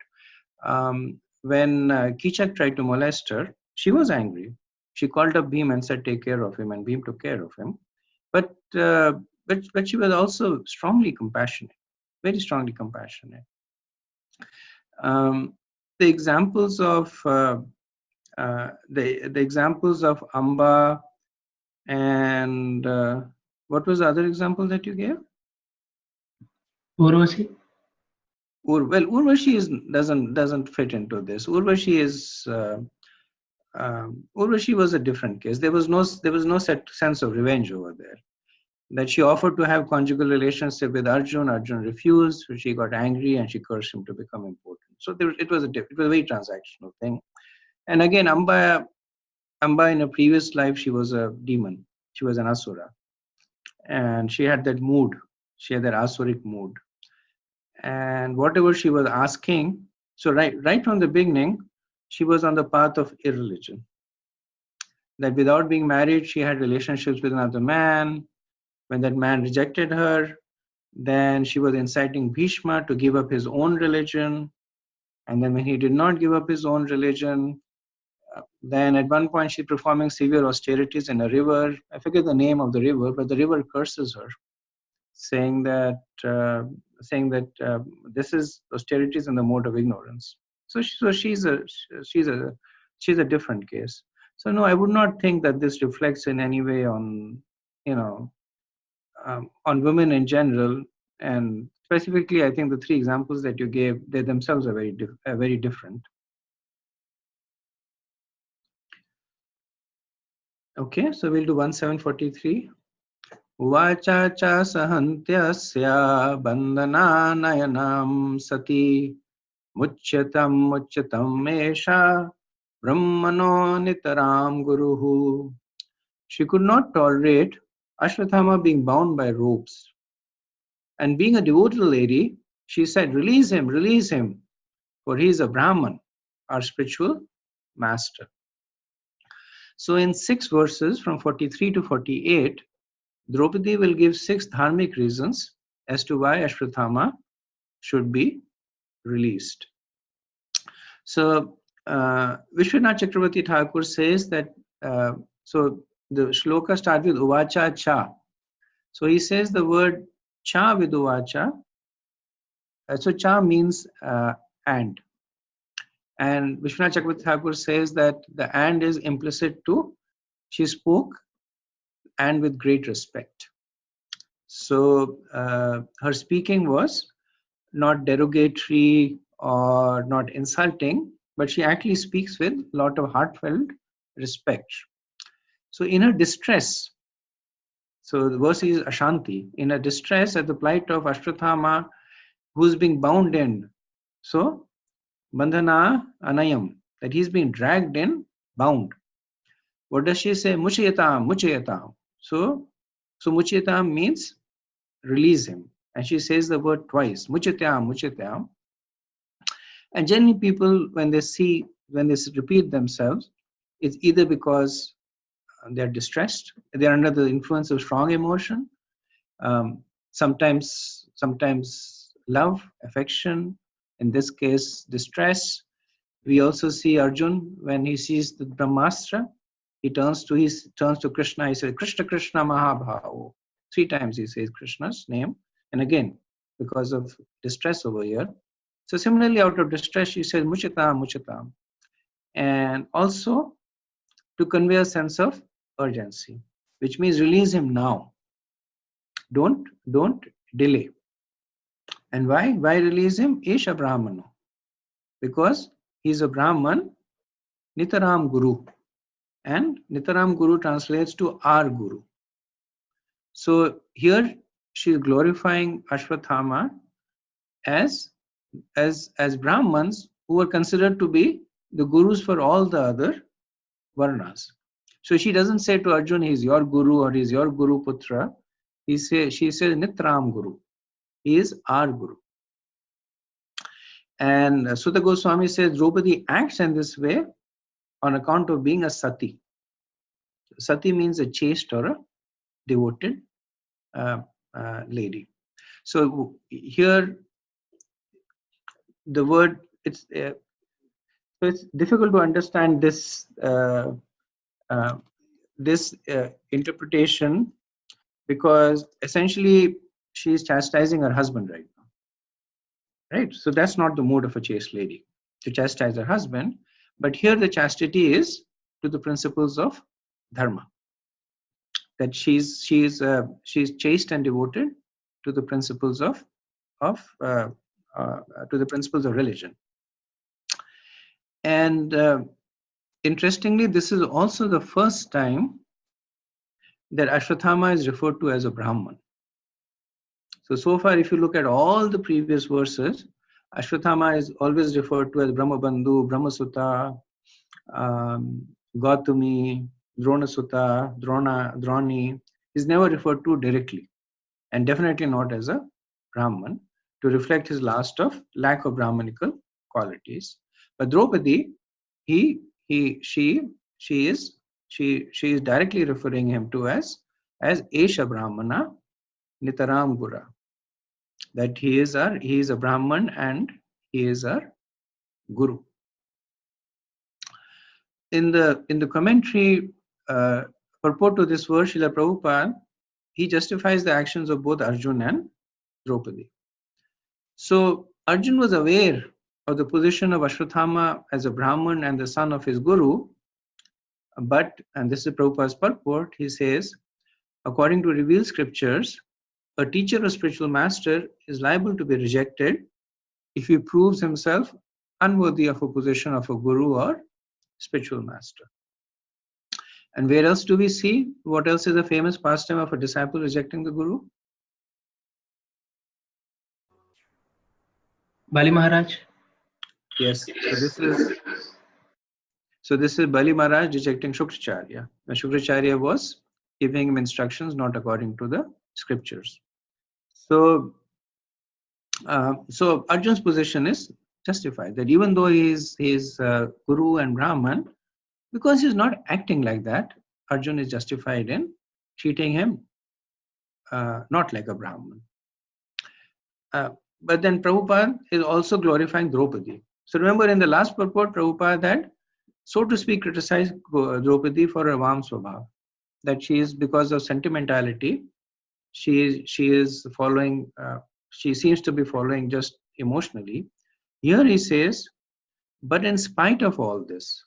When Kichak tried to molest her, she was angry. She called up Bhim and said, "Take care of him," and Bhim took care of him. But she was also strongly compassionate, very strongly compassionate. The examples of the examples of Amba and what was the other example that you gave? Urvashi? Urvashi doesn't fit into this. Urvashi was a different case. There was no set sense of revenge over there. That she offered to have conjugal relationship with Arjun. Arjun refused. So she got angry and she cursed him to become important. So it was a very transactional thing. And again, Amba in a previous life, she was a demon. She was an asura, and she had that mood. She had that asuric mood. And whatever she was asking, so right from the beginning, she was on the path of irreligion. That without being married, she had relationships with another man. When that man rejected her, then she was inciting Bhishma to give up his own religion. And then when he did not give up his own religion, then at one point she's performing severe austerities in a river. I forget the name of the river, but the river curses her, saying that this is austerities in the mode of ignorance. So she's a different case. So no, I would not think that this reflects in any way on on women in general, and specifically, I think the three examples that you gave, they themselves are very different. Okay, so we'll do 1743. Vacha cha sahantyasya bandhananayanam sati mucyatam mesha brahmano nitaram guruhu. She could not tolerate Ashwathama being bound by ropes. And being a devoted lady, she said, release him, for he is a Brahman, our spiritual master. So in 6 verses from 43 to 48, Draupadi will give 6 dharmic reasons as to why Ashwathama should be released. So Vishwanath Chakravarti Thakur says that, so the shloka starts with Uvacha Cha. So he says the word Cha with Uvacha. So Cha means and. And Vishwanath Chakravarti Thakur says that the and is implicit to she spoke and with great respect. So her speaking was not derogatory or not insulting, but she actually speaks with a lot of heartfelt respect. So in her distress, so the verse is Ashanti, in her distress at the plight of Ashwathama, who is being bound in. So Bandhana Anayam, that he's being dragged in, bound. What does she say? Muchayatam. So Muchayatam means release him. And she says the word twice, Muchayatam. And generally people, when they repeat themselves, it's either because they're distressed, they're under the influence of strong emotion, sometimes love, affection, in this case, distress. We also see Arjun, when he sees the Brahmastra, he turns to Krishna, he says, Krishna, Krishna, Mahabhavo. 3 times he says Krishna's name. And again, because of distress over here. So similarly, out of distress, she says, Muchatam. And also to convey a sense of urgency, which means release him now. Don't delay. And why? Why release him? Esha Brahmano. because he's a Brahman, Nitaram Guru. And Nitaram Guru translates to our Guru. So here she is glorifying Ashwathama as Brahmans who were considered to be the gurus for all the other varnas. So she doesn't say to Arjun, he's your guru or he's your guru putra. She says Nitram Guru. He is our guru. And Sutta Goswami says Draupadi acts in this way on account of being a sati. Sati means a chaste or a devoted lady. So here the word, it's difficult to understand this interpretation, because essentially she is chastising her husband right now, right? So that's not the mood of a chaste lady, to chastise her husband. But here the chastity is to the principles of dharma, that she's chaste and devoted to the principles of religion. And interestingly, this is also the first time that Ashwathama is referred to as a Brahman. So far, if you look at all the previous verses, Ashwathama is always referred to as Brahmabandhu, Brahmasutta, Gautami, Dronasutta, Droni. He's never referred to directly, and definitely not as a Brahman, to reflect his lack of Brahmanical qualities. But Draupadi, she is directly referring him to as Esha Brahmana Nitaram Gura, that he is a Brahman and he is our guru. In the commentary purport to this verse, Srila Prabhupada, he justifies the actions of both Arjun and Draupadi. So Arjun was aware of the position of Ashwathama as a Brahman and the son of his guru, but, and this is Prabhupada's purport, he says, according to revealed scriptures, a teacher or spiritual master is liable to be rejected if he proves himself unworthy of a position of a guru or spiritual master. And where else do we see? What else is a famous pastime of a disciple rejecting the guru? Bali Maharaj. Yes. So this is Bali Maharaj rejecting Shukracharya. When Shukracharya was giving him instructions not according to the scriptures. So Arjun's position is justified, that even though he is guru and Brahman, because he's not acting like that, Arjun is justified in treating him not like a Brahman. But then Prabhupada is also glorifying Draupadi. So remember, in the last purport, Prabhupada had, so to speak, criticized Draupadi for her Vam Swabhav, that she is, because of sentimentality, she is following, she seems to be following just emotionally. Here he says, but in spite of all this,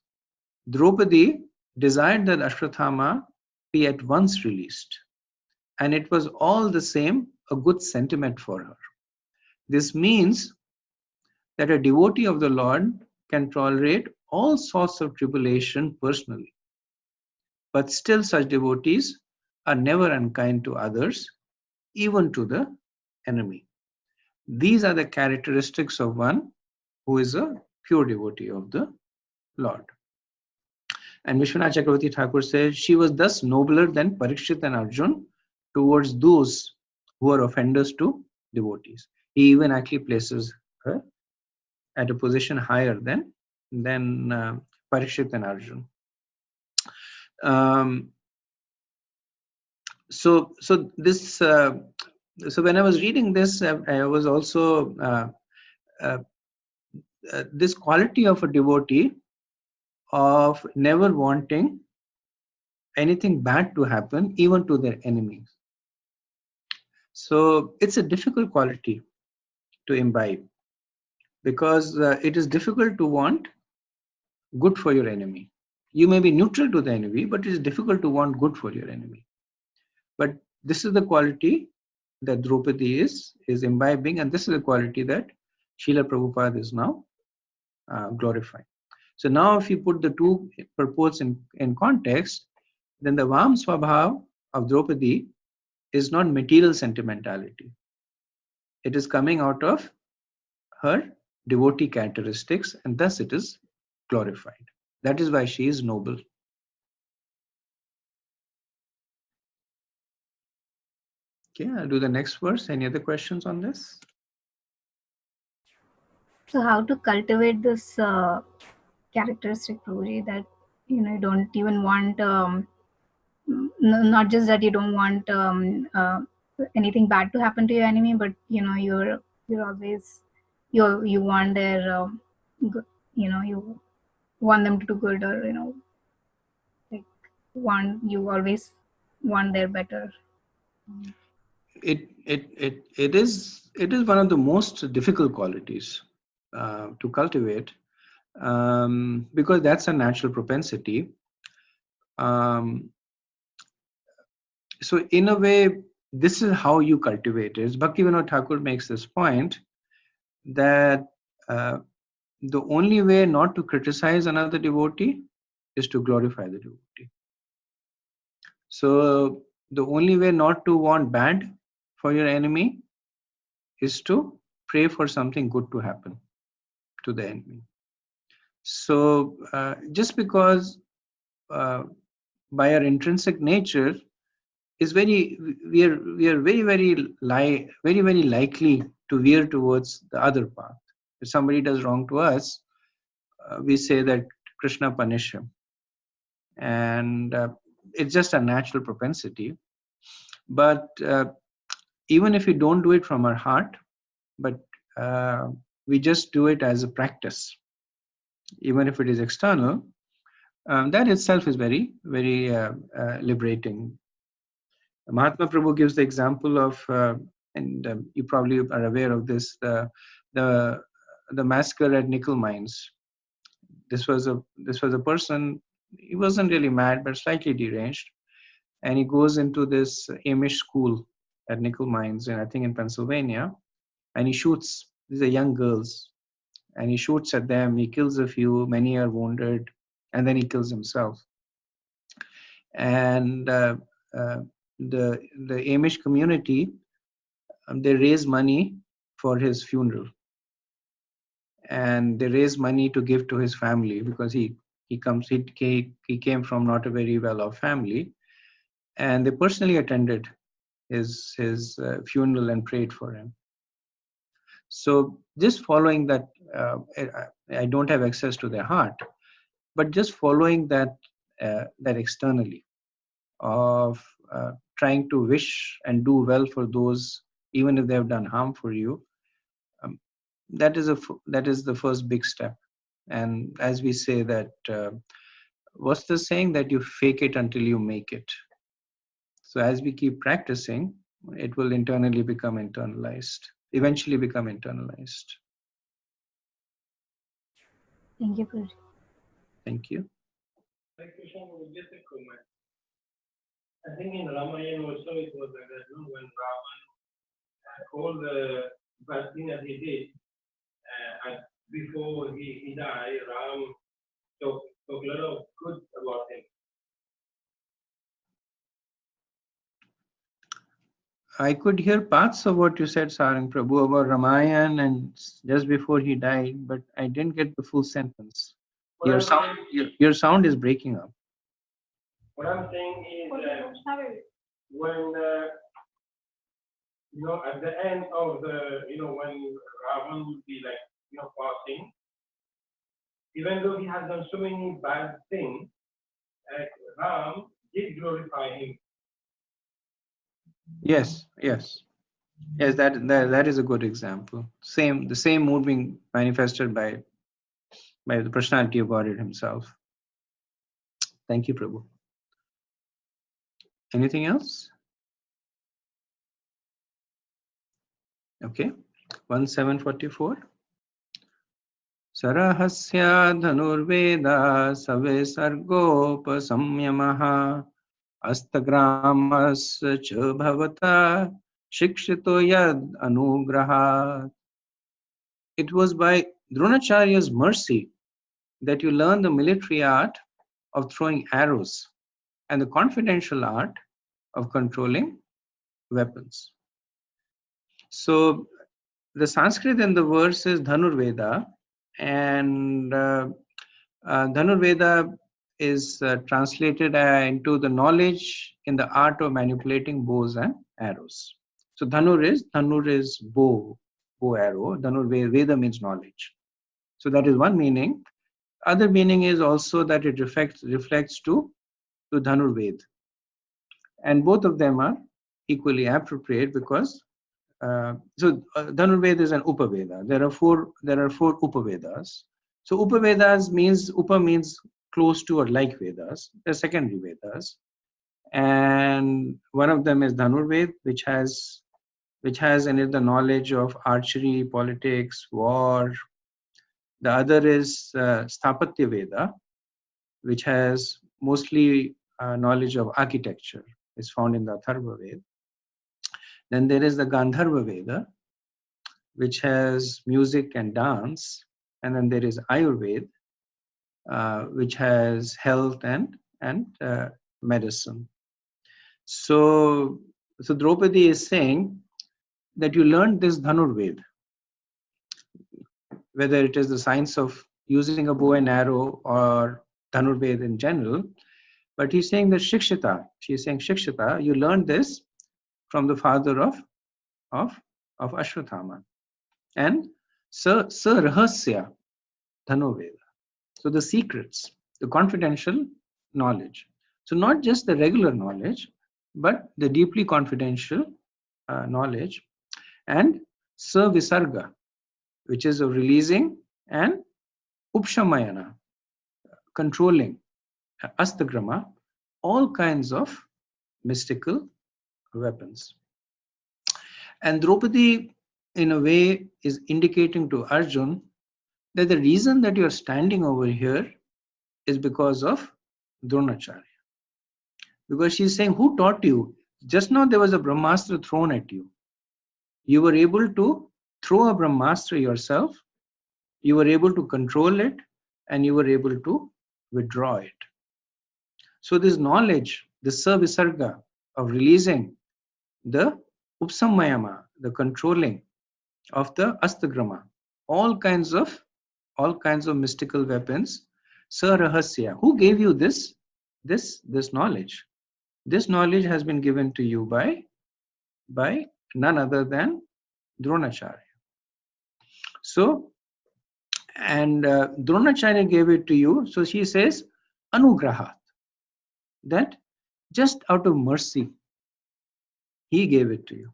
Draupadi desired that Ashwathama be at once released, and it was all the same a good sentiment for her. This means that a devotee of the Lord can tolerate all sorts of tribulation personally, but still such devotees are never unkind to others, even to the enemy. These are the characteristics of one who is a pure devotee of the Lord. And Vishwanath Chakravarti Thakur says, she was thus nobler than Parikshit and Arjun towards those who are offenders to devotees. He even actually places her at a position higher than Parikshit and Arjun. So when I was reading this, I was also this quality of a devotee of never wanting anything bad to happen, even to their enemies. So it's a difficult quality to imbibe, because it is difficult to want good for your enemy. You may be neutral to the enemy, but it is difficult to want good for your enemy. But this is the quality that Draupadi is imbibing, and this is the quality that Srila Prabhupada is now glorified. So now if you put the two purports in context, then the Vam Swabhav of Draupadi is not material sentimentality. It is coming out of her devotee characteristics, and thus it is glorified. That is why she is noble. Okay, I'll do the next verse. Any other questions on this? So how to cultivate this characteristic, Prabhuji, that you don't even want not just that you don't want anything bad to happen to your enemy, but you're always you want their good, you want them to do good, or like you always want their better. It is one of the most difficult qualities to cultivate, because that's a natural propensity. So in a way, this is how you cultivate it. Bhaktivinoda Thakur makes this point that the only way not to criticize another devotee is to glorify the devotee. So the only way not to want bad for your enemy is to pray for something good to happen to the enemy. So just because by our intrinsic nature is we are very likely to veer towards the other path. If somebody does wrong to us, we say that Krishna punish him, and it's just a natural propensity. But even if we don't do it from our heart, but we just do it as a practice, even if it is external, that itself is very liberating. Mahatma Prabhu gives the example of, and you probably are aware of this, the massacre at nickel mines. This was a person. He wasn't really mad, but slightly deranged, and he goes into this Amish school at nickel mines, and I think in Pennsylvania, and he shoots. These are young girls, and he shoots at them. He kills a few. Many are wounded, and then he kills himself. And the Amish community, they raise money for his funeral, and they raise money to give to his family, because he came from not a very well-off family, and they personally attended his funeral and prayed for him. So just following that, I don't have access to their heart, but just following that externally of trying to wish and do well for those, even if they have done harm for you, that is the first big step. And as we say that, what's the saying, that you fake it until you make it. So as we keep practicing, it will internally become internalized, eventually become internalized. Thank you, Prabhuji. Thank you. Just a comment. I think in Ramayana also it was like that, when Ravan all the bad thing that he did, and before he died, Ram talked a lot of good about him. I could hear parts of what you said, Sarang Prabhu, about Ramayana and just before he died, but I didn't get the full sentence. Your sound is breaking up. What I'm saying is when at the end of the when Ravan would be like passing, even though he has done so many bad things, Ram did glorify him. Yes, that is a good example. The same mood being manifested by the personality of God himself. Thank you, Prabhu. Anything else? Okay, 1744. Sarahasya dhanurveda save sargopasamyamaha astagramasya cha bhavata shikshito yad anugrahat. it was by Dronacharya's mercy that you learn the military art of throwing arrows and the confidential art of controlling weapons. So the Sanskrit in the verse is Dhanurveda, and Dhanurveda is translated into the knowledge in the art of manipulating bows and arrows. So Dhanur is bow arrow. Veda means knowledge. So that is one meaning. Other meaning is also that it reflects to Dhanurved, and both of them are equally appropriate because Dhanurved is an Upaveda. There are four Upavedas. So Upavedas means Upa means close to or like Vedas. They're secondary Vedas, and one of them is Dhanurved, which has in it the knowledge of archery, politics, war. The other is Sthapatya Veda, which has mostly knowledge of architecture. It's found in the Atharva Veda. Then there is the Gandharva Veda, which has music and dance. And then there is Ayurveda, which has health and medicine. So Draupadi is saying that you learned this Dhanurved, whether it is the science of using a bow and arrow or Dhanurved in general. But he's saying that she's saying Shikshita, you learned this from the father of Ashwathama. And Sa Rahasya Dhanurveda. So the secrets, the confidential knowledge. So not just the regular knowledge, but the deeply confidential knowledge. And Sa Visarga, which is of releasing, and Upshamayana, controlling, Astagrama, all kinds of mystical weapons. And Draupadi, in a way, is indicating to Arjun that the reason that you are standing over here is because of Dronacharya. Because she's saying, who taught you? Just now there was a Brahmastra thrown at you. You were able to throw a Brahmastra yourself, you were able to control it, and you were able to withdraw it. So this knowledge, the Savisarga of releasing the Upsammayama, the controlling of the Astagrama, all kinds of mystical weapons, Sarahasya. Who gave you this knowledge? This knowledge has been given to you by none other than Dronacharya. So, and Dronacharya gave it to you. So she says, Anugrahat, that just out of mercy, he gave it to you.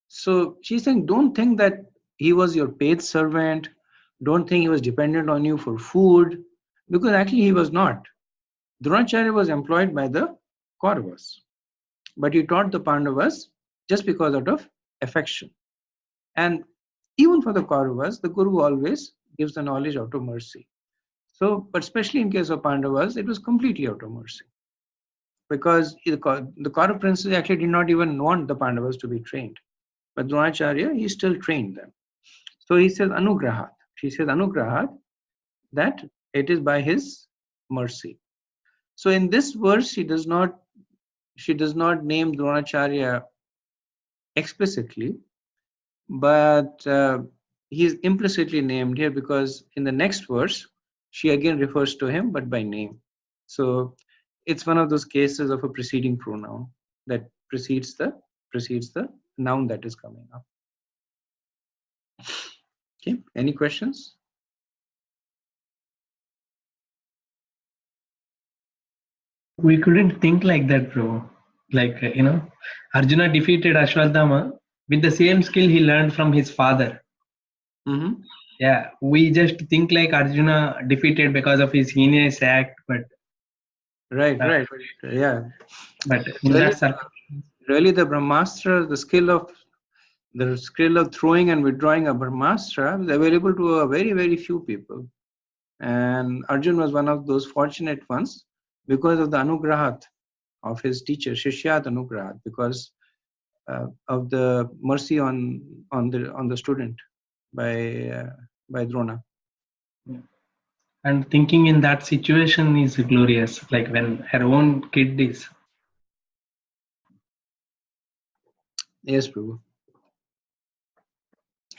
So she's saying, don't think that he was your paid servant. Don't think he was dependent on you for food, because actually he was not. Dronacharya was employed by the Kauravas, but he taught the Pandavas just because out of affection. And even for the Kauravas, the Guru always gives the knowledge out of mercy. So, but especially in case of Pandavas, it was completely out of mercy. Because the Kaurav princes actually did not even want the Pandavas to be trained. But Dronacharya, he still trained them. So he says Anugrahat. She says Anugrahat, that it is by his mercy. So in this verse, she does not name Dronacharya explicitly, but he is implicitly named here because in the next verse, she again refers to him, but by name. So it's one of those cases of a preceding pronoun that precedes the noun that is coming up. Okay, any questions? We couldn't think like that, bro. Like, Arjuna defeated Ashwatthama with the same skill he learned from his father. Mm-hmm. Yeah, we just think like Arjuna defeated because of his heinous act, but right, yeah. But in really, the Brahmastra, the skill of throwing and withdrawing a Brahmastra is available to a very, very few people. And Arjun was one of those fortunate ones because of the anugrahat of his teacher, Shishyat Anugrahat, because of the mercy on the student by Drona. And thinking in that situation is glorious, like when her own kid is. Yes, Prabhu.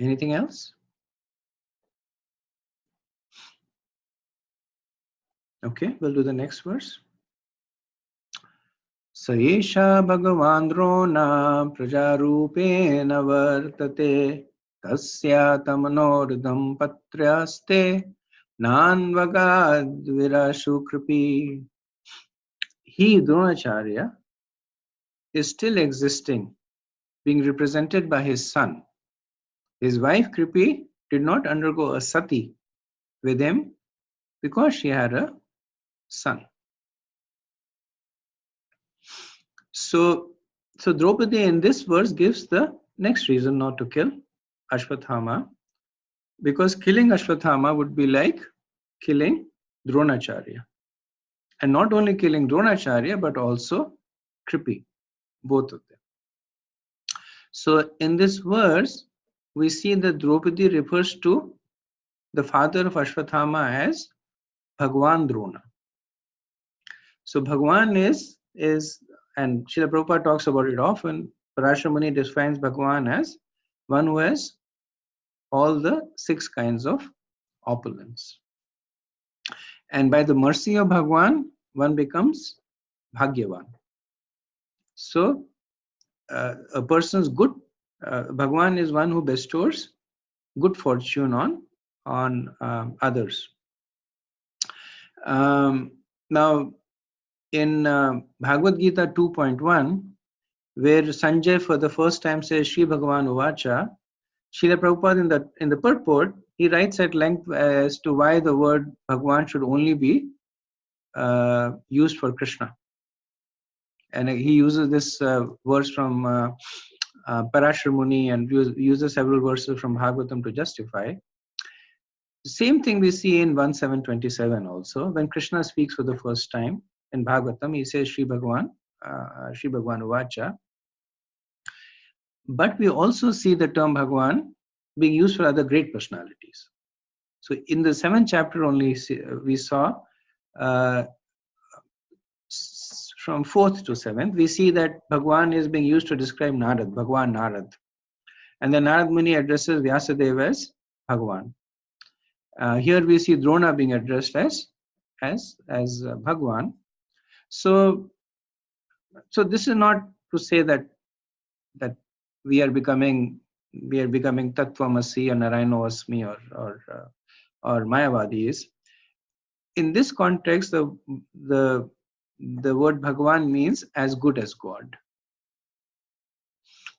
Anything else? Okay, we'll do the next verse. Sayesha Bhagavan Drona Prajarupena Vartate Tasya Tamanordam Patryaste Nanvagad Virashu Kripi. He, Dronacharya, is still existing, being represented by his son. His wife Kripi did not undergo a sati with him because she had a son. So Draupadi in this verse gives the next reason not to kill Ashwathama, because killing Ashwathama would be like killing Dronacharya. And not only killing Dronacharya, but also Kripi, both of them. So in this verse, we see that Draupadi refers to the father of Ashwathama as Bhagwan Drona. So Bhagwan is and Srila Prabhupada talks about it often. Parashar Muni defines Bhagwan as one who has all the 6 kinds of opulence. And by the mercy of Bhagwan, one becomes Bhagyavan. So a person's good, Bhagwan is one who bestows good fortune on others. Now, in Bhagavad Gita 2.1, where Sanjay for the first time says Shri Bhagavan Uvacha, Srila Prabhupada in the purport, he writes at length as to why the word Bhagwan should only be used for Krishna. And he uses this verse from Parashar Muni and uses several verses from Bhagavatam to justify. The same thing we see in 1.7.27 also. When Krishna speaks for the first time in Bhagavatam, he says Shri Bhagavan Uvacha. But we also see the term Bhagwan being used for other great personalities. So in the 7th chapter only, we saw from 4th to 7th, we see that Bhagwan is being used to describe Narad, Bhagwan Narad. And then Narad Muni addresses Vyasadeva as Bhagwan. Here we see Drona being addressed as Bhagwan. So this is not to say that we are becoming Tattvamasi or Narayanavasmi or Mayavadis. In this context, the word Bhagwan means as good as God.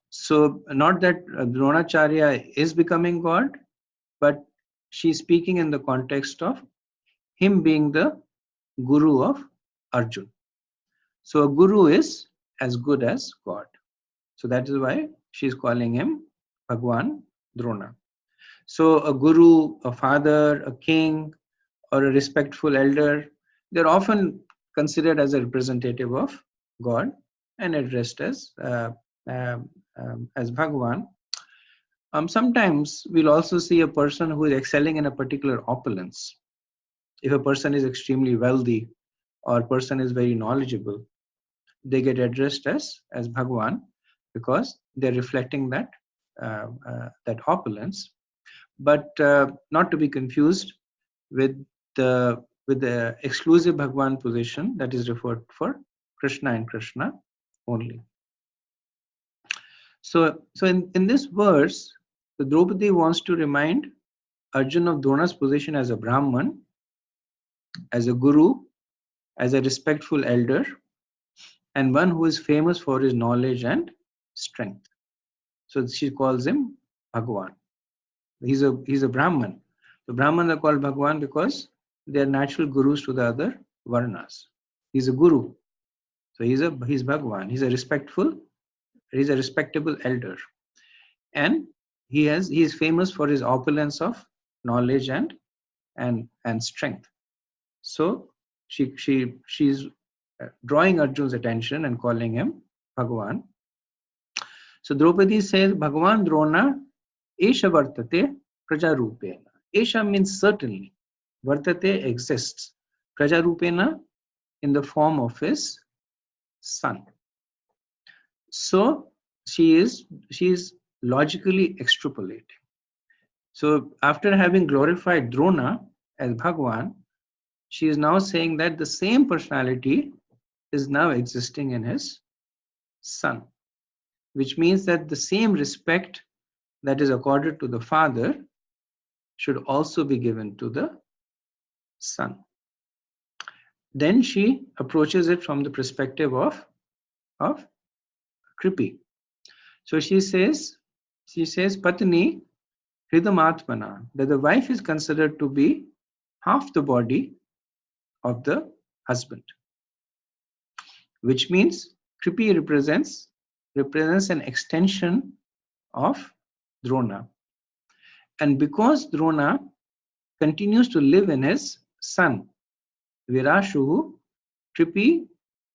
So not that Dronacharya is becoming God, but she's speaking in the context of him being the guru of Arjun. So a guru is as good as God. So that is why she's calling him Bhagwan Drona. So a guru, a father, a king, or a respectful elder, they're often considered as a representative of God and addressed as Bhagwan. Sometimes we'll also see a person who is excelling in a particular opulence. If a person is extremely wealthy or a person is very knowledgeable, they get addressed as Bhagwan because they're reflecting that opulence. But not to be confused with the exclusive Bhagwan position that is referred for Krishna and Krishna only. So in this verse, the Draupadi wants to remind Arjuna of Drona's position as a Brahman, as a guru, as a respectful elder, and one who is famous for his knowledge and strength. So she calls him Bhagwan. He's a Brahman. The Brahmans are called Bhagwan because they are natural gurus to the other Varnas. He's a guru. So he's Bhagwan. He's a respectable elder. And he is famous for his opulence of knowledge and strength. So she's drawing Arjun's attention and calling him Bhagwan. So Draupadi says, Bhagavan Drona Esha Vartate Prajarupena. Esha means certainly. Vartate exists. Prajarupena in the form of his son. So she is logically extrapolating. So after having glorified Drona as Bhagwan, she is now saying that the same personality is now existing in his son, which means that the same respect that is accorded to the father should also be given to the son. Then she approaches it from the perspective of Kripi. So she says, Patni Hridamatmana, that the wife is considered to be half the body of the husband, which means Kripi represents an extension of Drona. And because Drona continues to live in his son, Virashuhu, Kripi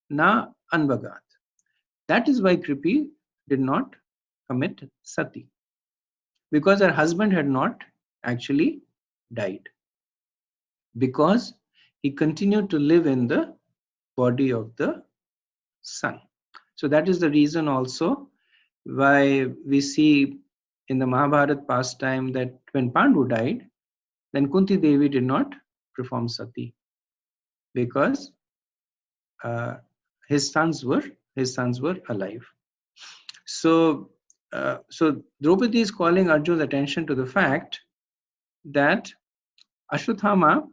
na Anvagat. That is why Kripi did not commit sati, because her husband had not actually died, because he continued to live in the body of the son. So that is the reason also why we see in the Mahabharata pastime that when Pandu died, then Kunti Devi did not perform sati, because his sons were alive. So Draupadi is calling Arjun's attention to the fact that Ashwathama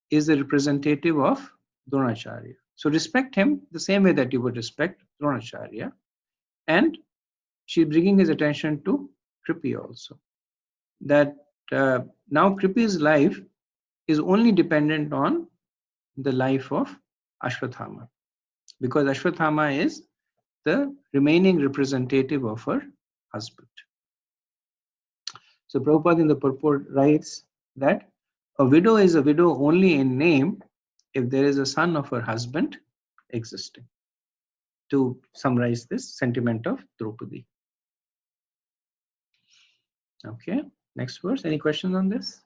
is the representative of Dronacharya. So respect him the same way that you would respect Dronacharya. And she's bringing his attention to Kripi also, that now Kripi's life is only dependent on the life of Ashwathama, because Ashwathama is the remaining representative of her husband. So Prabhupada in the purport writes that a widow is a widow only in name if there is a son of her husband existing, to summarize this sentiment of Draupadi. Okay, next verse. Any questions on this?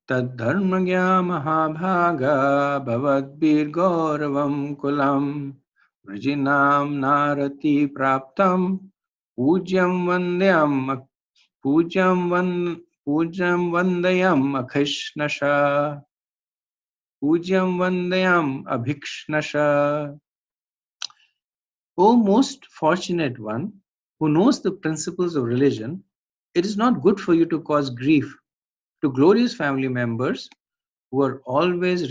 तद्धर्मज्ञा महाभागा भवद्भिर्गौरवं कुलं वृजिनां नारति प्राप्तं पूज्यं वन्द्यम् अभिक्ष्णशा. O most fortunate one who knows the principles of religion, it is not good for you to cause grief to glorious family members who are always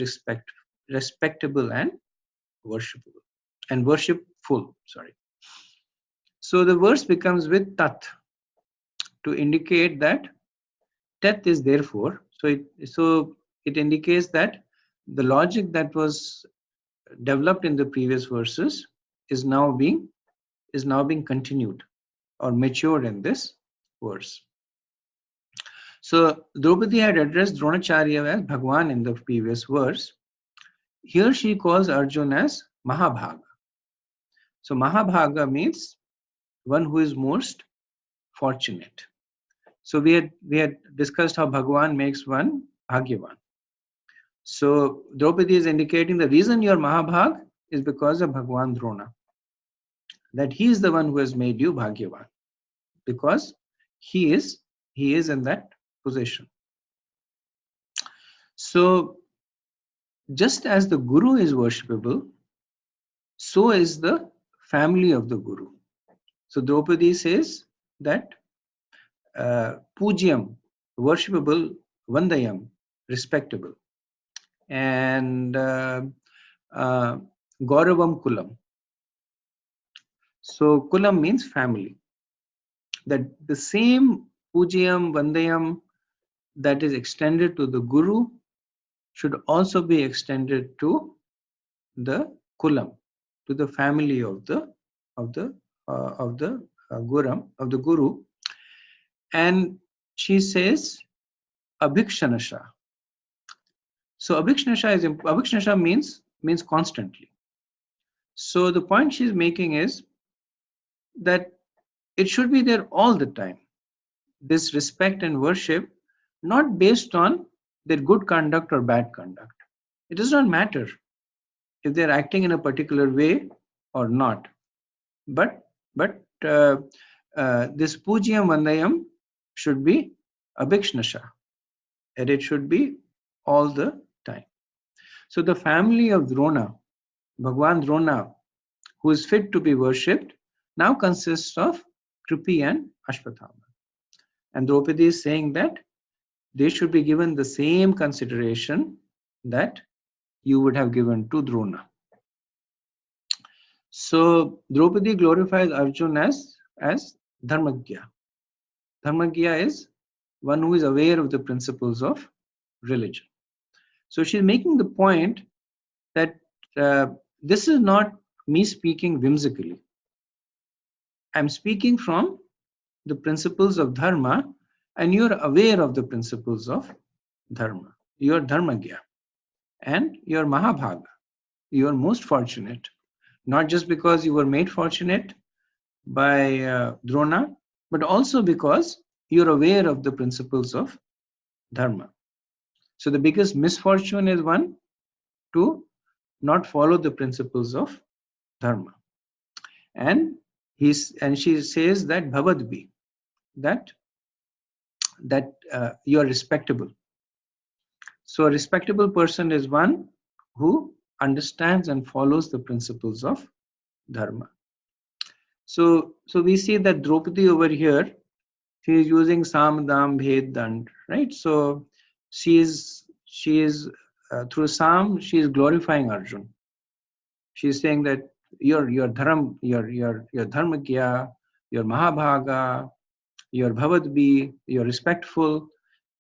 respectable and worshipful. So the verse becomes with tat to indicate that tat is therefore. So it indicates that the logic that was developed in the previous verses is now being continued or matured in this verse. So Draupadi had addressed Dronacharya as Bhagwan in the previous verse. Here she calls Arjun as Mahabhaga. So Mahabhaga means one who is most fortunate. So we had discussed how Bhagwan makes one Bhagyavan. So Draupadi is indicating the reason you are Mahabhag is because of Bhagwan Drona. That he is the one who has made you Bhagyavan, because he is in that position. So just as the Guru is worshipable, so is the family of the Guru. So Draupadi says that Pujyam, worshipable, Vandayam, respectable, and Gauravam Kulam. So Kulam means family. That the same Pujyam, Vandayam that is extended to the Guru should also be extended to the Kulam, to the family of the of the guru, and she says abhikshanasha. So abhikshanasha means constantly. So the point she's making is that it should be there all the time. This respect and worship, not based on their good conduct or bad conduct. It does not matter if they're acting in a particular way or not. But this pujyam vandayam should be abhikshnasha, and it should be all the time. So the family of Drona, Bhagwan Drona, who is fit to be worshipped, now consists of Kripi and Ashwatthama. And Draupadi is saying that they should be given the same consideration that you would have given to Drona. So Draupadi glorifies Arjun as Dharmagya. Dharmagya is one who is aware of the principles of religion. So she's making the point that this is not me speaking whimsically. I'm speaking from the principles of dharma, and you're aware of the principles of dharma. You're Dharmagya, and you're Mahabhaga. You're most fortunate, not just because you were made fortunate by Drona, but also because you're aware of the principles of dharma. So the biggest misfortune is one, to not follow the principles of dharma. And she says that bhavadvi, that you are respectable. So a respectable person is one who understands and follows the principles of dharma. So we see that Draupadi over here, she is using Sam, Dam, Bhed, Dand, right? So she is through Sam, she is glorifying Arjun. She is saying that you're Dharmagya, you're Mahabhaga, you're Bhavadbi, you're respectful.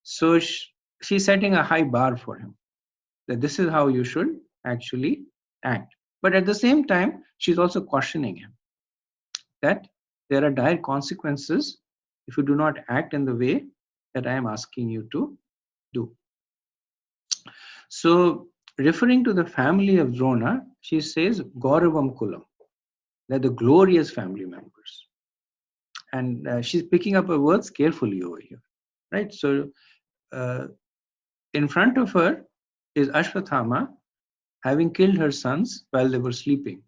So she's setting a high bar for him, that this is how you should actually act. But at the same time, she's also cautioning him that there are dire consequences if you do not act in the way that I am asking you to do. So, referring to the family of Drona, she says Gauravam Kulam, they're the glorious family members. And she's picking up her words carefully over here, right? So, in front of her is Ashwatthama, having killed her sons while they were sleeping,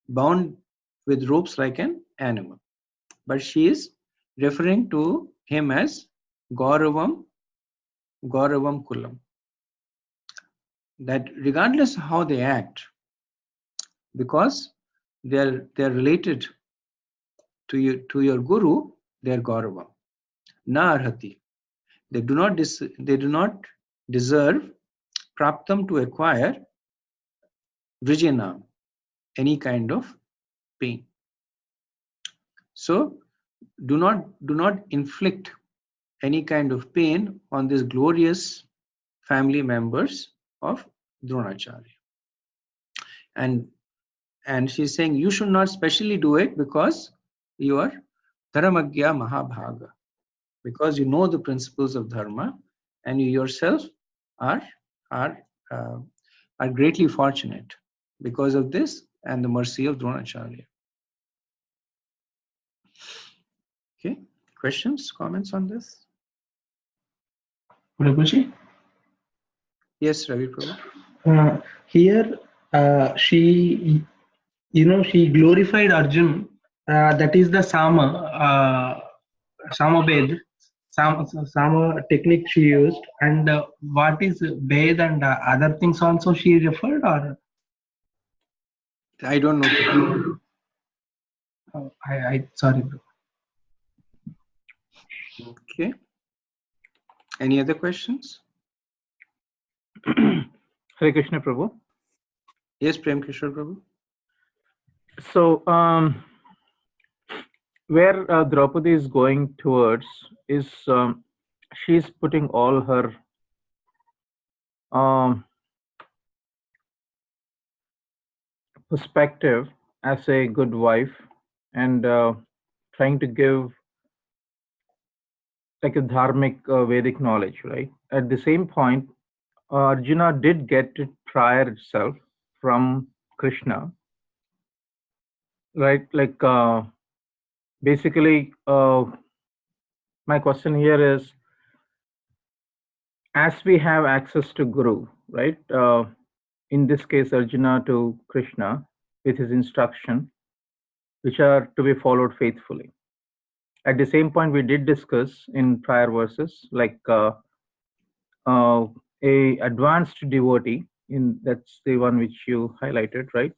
bound with ropes like an animal. But she is referring to him as Gauravam Kulam. That regardless of how they act, because they're related to your guru, they're Gauravam. Na arhati. They do not deserve praptam, to acquire vrijinam, any kind of pain. So do not inflict any kind of pain on these glorious family members of Dronacharya. And she's saying you should not specially do it because you are Dharmagya Mahabhaga, because you know the principles of dharma, and you yourself are greatly fortunate because of this and the mercy of Dronacharya. Okay, questions, comments on this? Prabhuji? Yes, Ravi Prabhu. Here, she glorified Arjun. That is the Sama Bhed, Sama technique she used. And what is Bhed and other things also she referred, or? I don't know. I sorry. Okay. Any other questions? Hare Krishna Prabhu. Yes, Prem Kishore Prabhu. So, where Draupadi is going towards is she's putting all her perspective as a good wife and trying to give like a dharmic Vedic knowledge, right? At the same point, Arjuna did get it prior itself from Krishna, right? Like basically, my question here is, as we have access to Guru, right? In this case, Arjuna to Krishna with his instruction, which are to be followed faithfully. At the same point, we did discuss in prior verses, like a advanced devotee, in that's the one which you highlighted, right?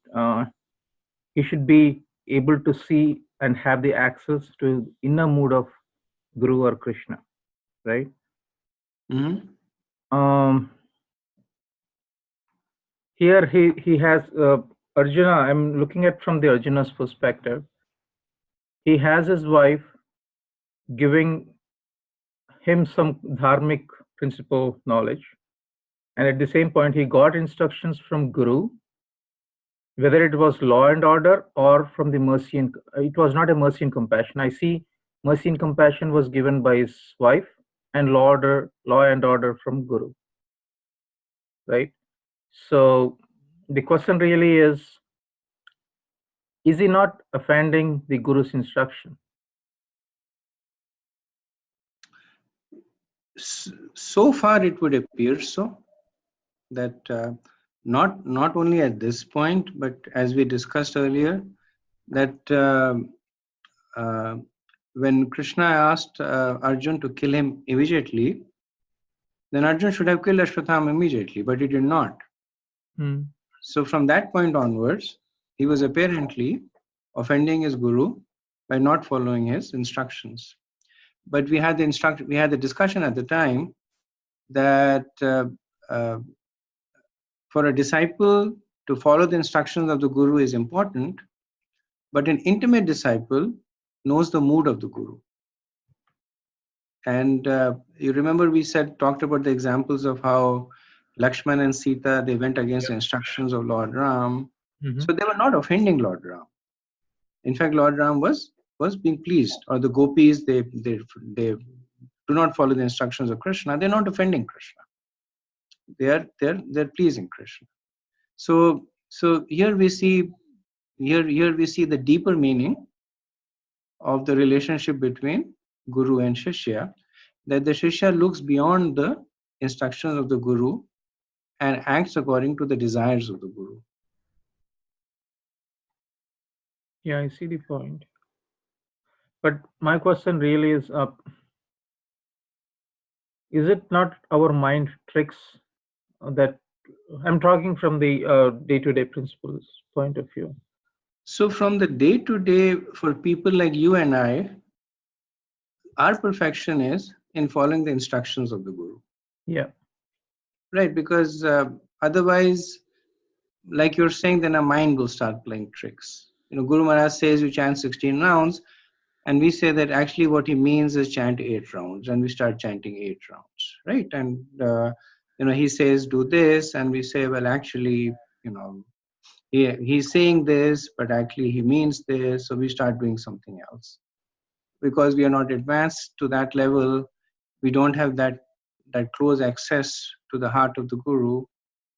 He should be able to see and have the access to inner mood of Guru or Krishna, right? Here he has Arjuna. I'm looking at from the Arjuna's perspective. He has his wife giving him some dharmic principle knowledge, and at the same point he got instructions from Guru, whether it was law and order or from the mercy and it was not a mercy and compassion. I see mercy and compassion was given by his wife, and law and order from Guru, right? So the question really is he not offending the Guru's instruction? So far it would appear so, that not only at this point, but as we discussed earlier, that when Krishna asked Arjun to kill him immediately, then Arjun should have killed Ashwatthama immediately, but he did not. So from that point onwards, he was apparently offending his guru by not following his instructions. But we had the discussion at the time that for a disciple to follow the instructions of the guru is important, but an intimate disciple knows the mood of the guru. And you remember we talked about the examples of how Lakshman and Sita, they went against the instructions of Lord Ram. So they were not offending Lord Ram. In fact, Lord Ram was being pleased, or the gopis, they do not follow the instructions of Krishna. They're not offending Krishna. They're pleasing Krishna. So here we see the deeper meaning of the relationship between Guru and Shishya, that the Shishya looks beyond the instructions of the Guru and acts according to the desires of the Guru. Yeah, I see the point. But my question really is, is it not our mind tricks that I'm talking from the day-to-day principles point of view? So from the day-to-day, for people like you and I, our perfection is in following the instructions of the Guru. Yeah. Right, because otherwise, like you're saying, then our mind will start playing tricks. Guru Maharaj says you chant 16 rounds, and we say that actually what he means is chant 8 rounds, and we start chanting 8 rounds, right? And he says do this, and we say, well, actually, he's saying this, but actually he means this, so we start doing something else. Because we are not advanced to that level, we don't have that close access to the heart of the Guru.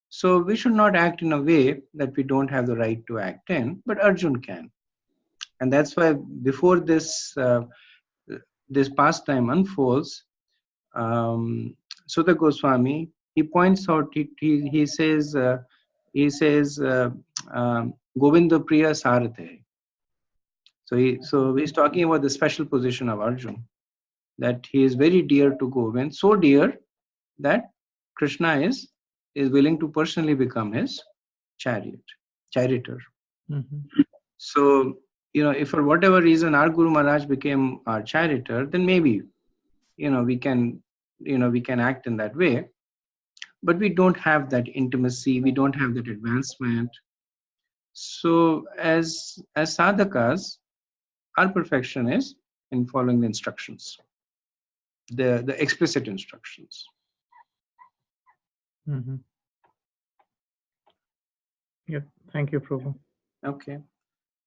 So we should not act in a way that we don't have the right to act in, but Arjun can. And that's why before this pastime unfolds, Sutta Goswami, he points out, he says, Govinda Priya Sarathe. So he's talking about the special position of Arjun, that he is very dear to Govind, so dear that Krishna is willing to personally become his charioteer. So, if for whatever reason our Guru Maharaj became our charioteer, then maybe, we can act in that way. But we don't have that intimacy, we don't have that advancement. So as sadhakas, our perfection is in following the instructions, the explicit instructions. Yep. Thank you, Prabhu. Okay.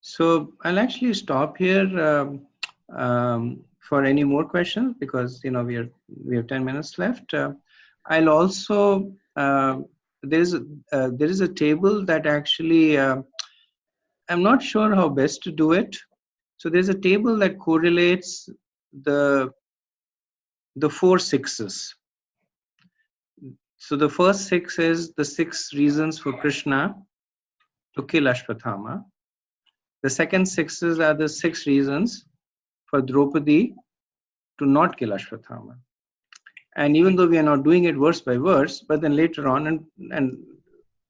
So I'll actually stop here for any more questions, because we have 10 minutes left. I'll also there is a table that actually I'm not sure how best to do it. So there's a table that correlates the four sixes. So the first six is the 6 reasons for Krishna to kill Ashwatthama. The second sixes are the 6 reasons for Draupadi to not kill Ashwatthama. And even though we are not doing it verse by verse, but then later on, and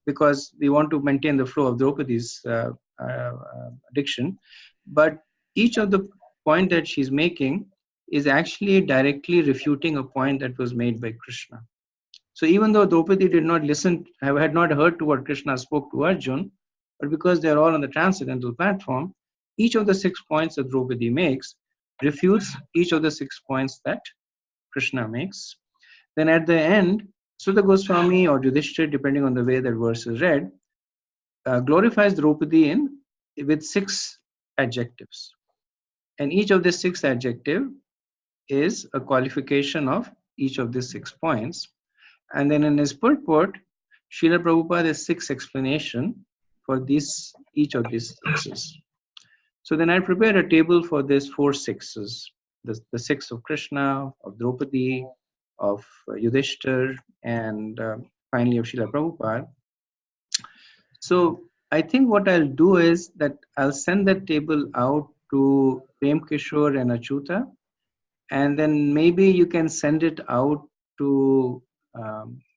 because we want to maintain the flow of Draupadi's addiction, but each of the point that she's making is actually directly refuting a point that was made by Krishna. So even though Draupadi did not listen, had not heard to what Krishna spoke to Arjun, but because they're all on the transcendental platform, each of the 6 points that Draupadi makes refutes each of the 6 points that Krishna makes. Then at the end, Sutta Goswami or Yudhishthira, depending on the way that verse is read, glorifies Draupadi with 6 adjectives. And each of the 6 adjectives is a qualification of each of these 6 points. And then in his purport, Srila Prabhupada has 6 explanation for each of these sixes. So then I prepared a table for these 4 sixes, the 6 of Krishna, of Draupadi, of Yudhishthir, and finally of Srila Prabhupada. So I think what I'll do is that I'll send that table out to Prem Kishore and Achyuta, and then maybe you can send it out to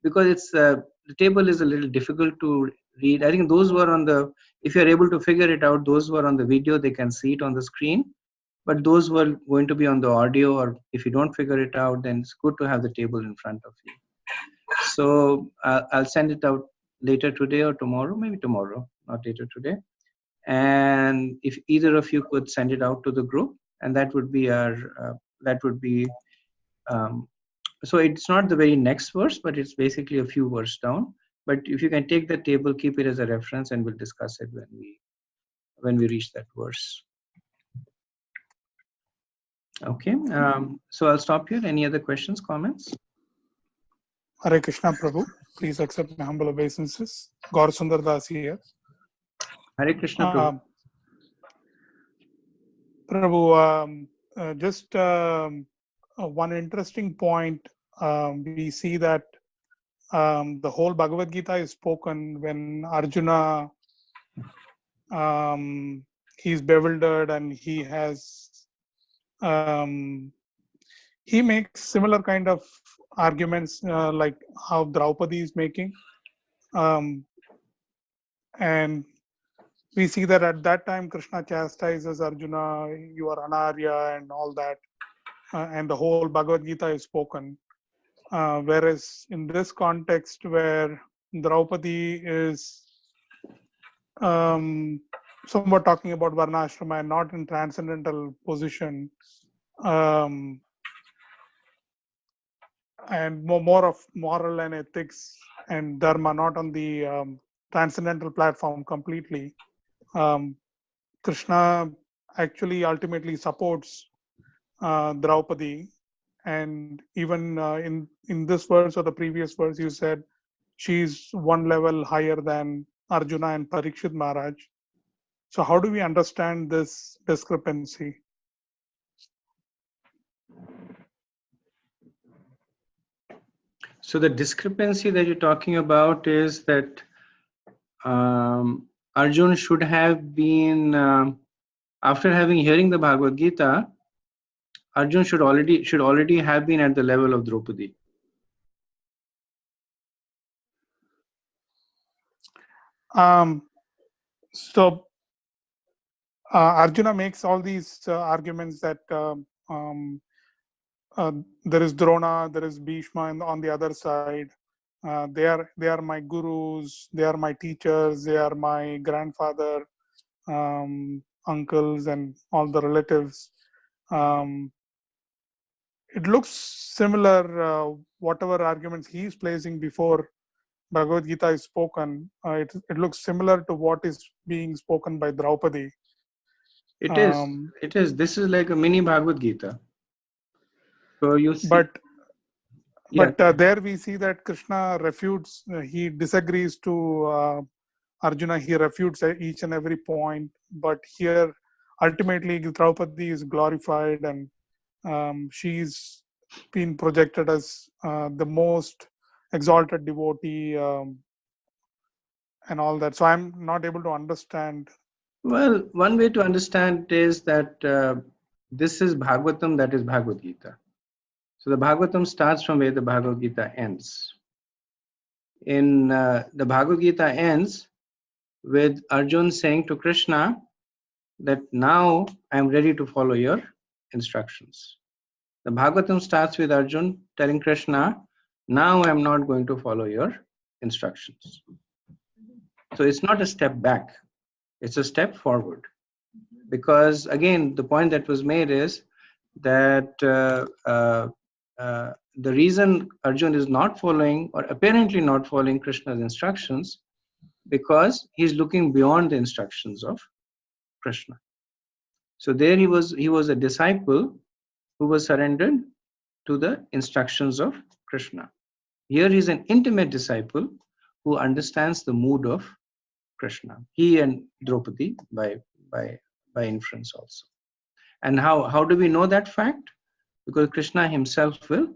because it's the table is a little difficult to read. I think those who are on the, if you're able to figure it out, those who are on the video, they can see it on the screen. But those who are going to be on the audio, or if you don't figure it out, then it's good to have the table in front of you. So I'll send it out later today or tomorrow, maybe tomorrow, not later today. And if either of you could send it out to the group, and that would be so it's not the very next verse, but it's basically a few verses down. But if you can take the table, keep it as a reference, and we'll discuss it when we reach that verse. Okay, so I'll stop here. Any other questions, comments? Hare Krishna, Prabhu. Please accept my humble obeisances. Gaur Sundar Das here. Hare Krishna, Prabhu. Prabhu, just one interesting point. We see that the whole Bhagavad Gita is spoken when Arjuna he's bewildered and he has he makes similar kind of arguments like how Draupadi is making, and we see that at that time Krishna chastises Arjuna, you are Anarya and all that, and the whole Bhagavad Gita is spoken. Whereas in this context where Draupadi is somewhat talking about Varnashrama and not in transcendental position, and more of moral and ethics and dharma, not on the transcendental platform completely. Krishna actually ultimately supports Draupadi, and even in this verse or the previous verse, you said she's one level higher than Arjuna and Parikshit Maharaj. So how do we understand this discrepancy? So the discrepancy that you're talking about is that Arjun should have been, after hearing the Bhagavad Gita, Arjun should already have been at the level of Draupadi. So Arjuna makes all these arguments that there is Drona, there is Bhishma, and on the other side, they are my gurus, they are my teachers, they are my grandfather, uncles, and all the relatives. It looks similar. Whatever arguments he is placing before Bhagavad Gita is spoken, it looks similar to what is being spoken by Draupadi. It is. It is. This is like a mini Bhagavad Gita. So you see. But there we see that Krishna refutes. He disagrees to Arjuna. He refutes each and every point. But here, ultimately, Draupadi is glorified, and she's been projected as the most exalted devotee, and all that. So I'm not able to understand. Well, one way to understand is that this is Bhagavatam, that is Bhagavad Gita. So the Bhagavatam starts from where the Bhagavad Gita ends. In the Bhagavad Gita ends with Arjun saying to Krishna that now I am ready to follow your instructions. The Bhagavatam starts with Arjun telling Krishna, now I am not going to follow your instructions. So it's not a step back, it's a step forward. Because again, the point that was made is that the reason Arjun is not following, or apparently not following Krishna's instructions, because he's looking beyond the instructions of Krishna. So there he was a disciple who was surrendered to the instructions of Krishna. Here he's an intimate disciple who understands the mood of Krishna. He and Draupadi by inference also. And how do we know that fact? Because Krishna himself will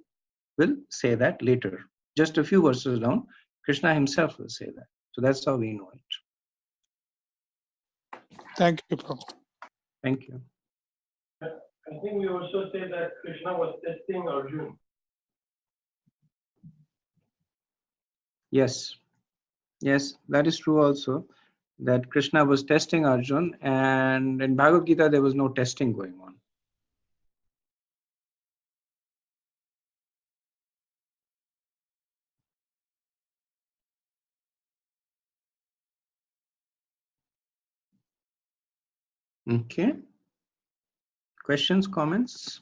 say that later. Just a few verses down, Krishna himself will say that. So that's how we know it. Thank you, Prabhu. Thank you. I think we also say that Krishna was testing Arjun. Yes, that is true also, that Krishna was testing Arjun, and in Bhagavad Gita there was no testing going on. Okay. Questions, comments?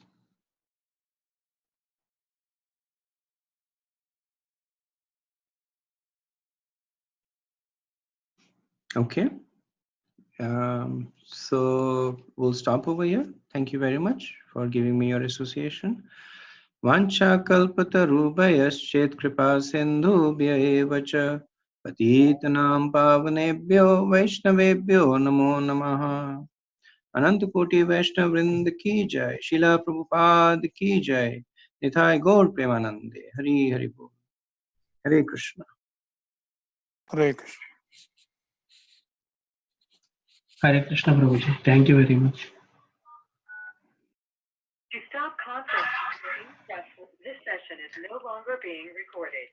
Okay. So we'll stop over here. Thank you very much for giving me your association. Vancha kalpatarubhayaschet kripa sindhubhya eva cha patitanam pavanebhyo vaishnavebhyo namo namaha. अनंत कोटि वैष्णव वृंद की जय, शिला प्रभुपाद की जय, निताय गौर प्रेमानंदे, हरि हरि बोल, हरे Krishna. Hare Krishna. Hare Krishna Prabhuji. Thank you very much. To stop conference recording, this session is no longer being recorded.